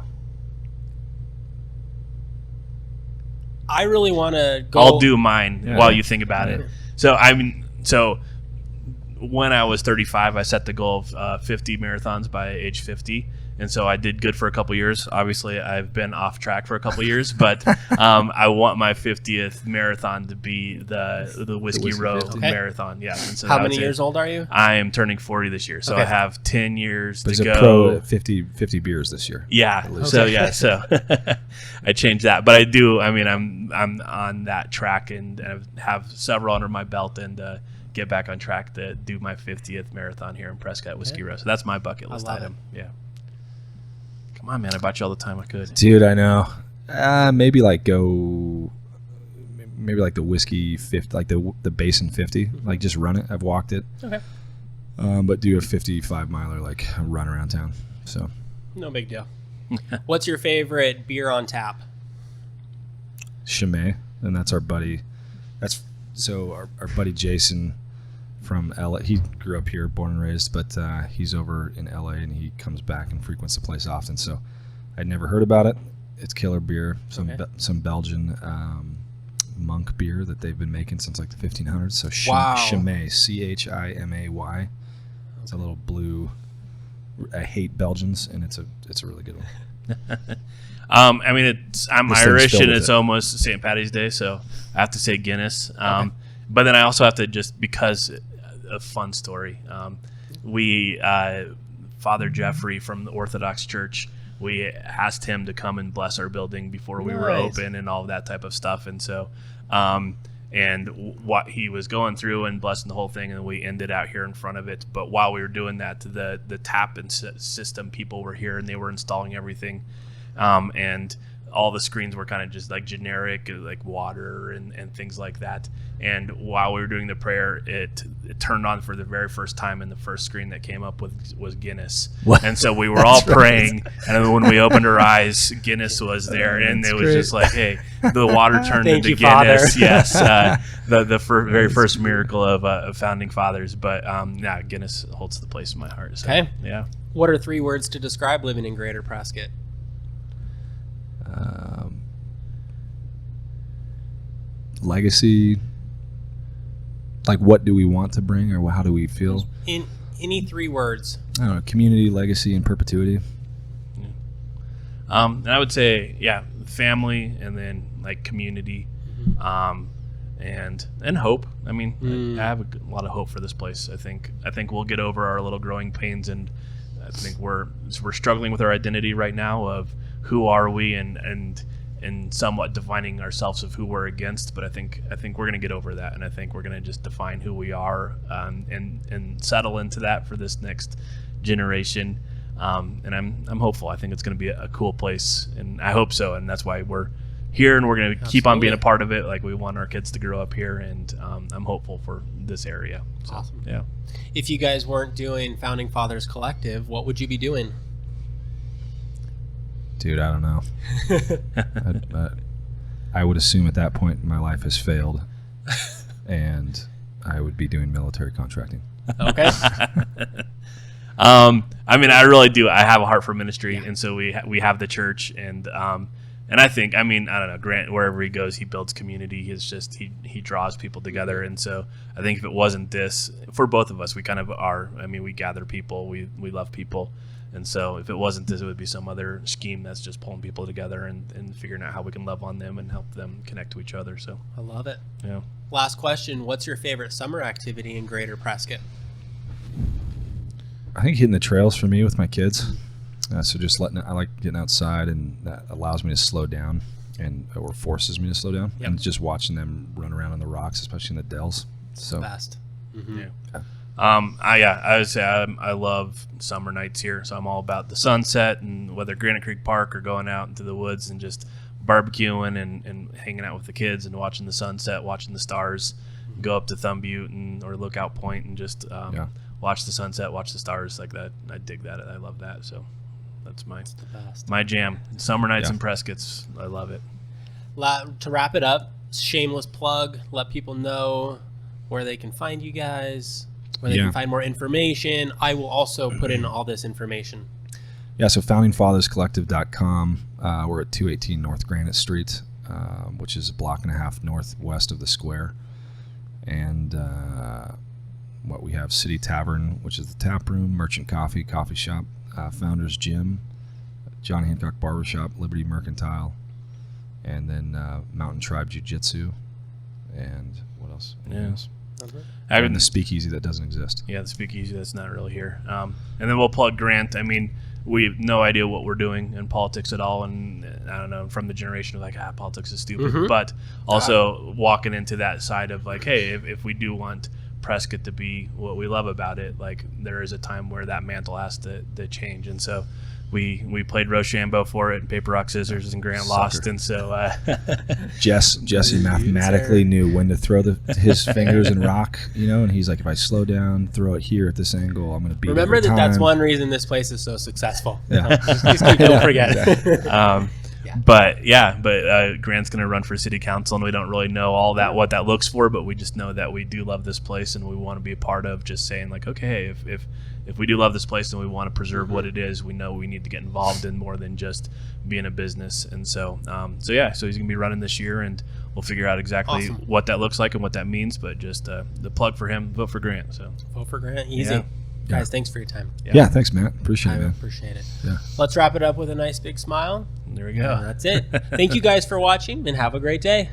I really want to go. I'll do mine while you think about it. So when I was 35, I set the goal of 50 marathons by age 50, And so I did good for a couple years. Obviously, I've been off track for a couple years, but I want my 50th marathon to be the Whiskey Row 50. Marathon. Yeah. And so How many years old are you? I am turning 40 this year, so I have 10 years But to he's go. a pro at 50 beers this year. Yeah. Okay. So I changed that, but I do. I mean, I'm on that track and I have several under my belt and get back on track to do my 50th marathon here in Prescott Whiskey Row. So that's my bucket list item. Yeah. Come on, man! I bought you all the time I could. Dude, I know. Maybe like the Whiskey 50, like the Basin 50. Like just run it. I've walked it. Okay. But do a 55 miler, like a run around town. So. No big deal. What's your favorite beer on tap? Chimay, and that's our buddy. Our buddy Jason from LA. He grew up here, born and raised, but he's over in LA and he comes back and frequents the place often. So I'd never heard about it. It's killer beer, some Belgian monk beer that they've been making since like the 1500s. So Chimay, Chimay. It's a little blue. I hate Belgians, and it's a really good one. I mean, I'm This Irish, thing's filled and with it's it. almost St. Patty's Day, so I have to say Guinness. But then I also have to, just because a fun story. We Father Jeffrey from the Orthodox Church, we asked him to come and bless our building before we were open and all of that type of stuff, and so and what he was going through and blessing the whole thing, and we ended out here in front of it. But while we were doing that, the tap and system people were here and they were installing everything, and all the screens were kind of just like generic, like water and things like that. And while we were doing the prayer, it turned on for the very first time, and the first screen that came up was Guinness. What? And so we were all praying, and then when we opened our eyes, Guinness was there, and it was just like, hey, the water turned Thank into you, Guinness. Father. Yes, the very first miracle of founding fathers. But Guinness holds the place in my heart. So, Okay. yeah. What are 3 words to describe living in Greater Prescott? Legacy. Like, what do we want to bring, or how do we feel? In any 3 words. I don't know. Community, legacy, and perpetuity. And I would say, family, and then like community, and hope. I mean, I have a lot of hope for this place. I think we'll get over our little growing pains, and I think we're struggling with our identity right now of who are we, and somewhat defining ourselves of who we're against. But I think we're going to get over that, and I think we're going to just define who we are, and settle into that for this next generation. And I'm hopeful. I think it's going to be a cool place, and I hope so. And that's why we're here, and we're going to keep on being a part of it. Like, we want our kids to grow up here, and I'm hopeful for this area. So, Awesome. Yeah. If you guys weren't doing Founding Fathers Collective, what would you be doing? Dude, I don't know. I would assume at that point my life has failed, and I would be doing military contracting. Okay. I mean, I really do. I have a heart for ministry, and so we have the church, and I think, I mean, I don't know, Grant, wherever he goes, he builds community. He's just he draws people together, and so I think if it wasn't this, for both of us, we kind of are. I mean, we gather people, we love people, and so if it wasn't this, it would be some other scheme that's just pulling people together and figuring out how we can love on them and help them connect to each other. So I love it. yeah. Last question. What's your favorite summer activity in Greater Prescott? I think hitting the trails for me with my kids. So just I like getting outside, and that allows me to slow down, or forces me to slow down. Yep. And just watching them run around on the rocks, especially in the dells. So Best. Mm-hmm. Yeah. I would say I love summer nights here, so I'm all about the sunset, and whether Granite Creek Park or going out into the woods and just barbecuing and hanging out with the kids and watching the sunset, watching the stars, go up to Thumb Butte or Lookout Point and just watch the sunset, watch the stars like that. I dig that. I love that. So that's my jam. Summer nights in Prescott's, I love it. To wrap it up, shameless plug, let people know where they can find you guys, where they can find more information. I will also put in all this information. Yeah, so foundingfatherscollective.com. We're at 218 North Granite Street, which is a block and a half northwest of the square. And what we have, City Tavern, which is the tap room, Merchant Coffee shop, Founders Gym, John Hancock Barbershop, Liberty Mercantile, and then Mountain Tribe Jiu-jitsu, and what else? Anything else? And the speakeasy that doesn't exist. Yeah, the speakeasy that's not really here. And then we'll plug Grant. I mean, we have no idea what we're doing in politics at all, and I don't know, from the generation of like, politics is stupid, but also walking into that side of like, hey, if we do want Prescott to be what we love about it, like there is a time where that mantle has to change, and so we played Rochambeau for it, paper rock scissors, and Grant lost, and so Jesse mathematically knew when to throw his fingers and rock, and he's like, if I slow down, throw it here at this angle, I'm going to beat. Remember that that's one reason this place is so successful. Yeah, don't forget. But Grant's going to run for city council, and we don't really know what that looks for, but we just know that we do love this place, and we want to be a part of just saying like, okay, if we do love this place and we want to preserve what it is, we know we need to get involved in more than just being a business. And so so he's going to be running this year, and we'll figure out exactly what that looks like and what that means. But just the plug for him, vote for Grant. So vote for Grant, easy. Yeah. Guys, thanks for your time. Yeah, thanks, Matt. Appreciate it, man. Appreciate it. Yeah. Let's wrap it up with a nice big smile. There we go. And that's it. Thank you guys for watching, and have a great day.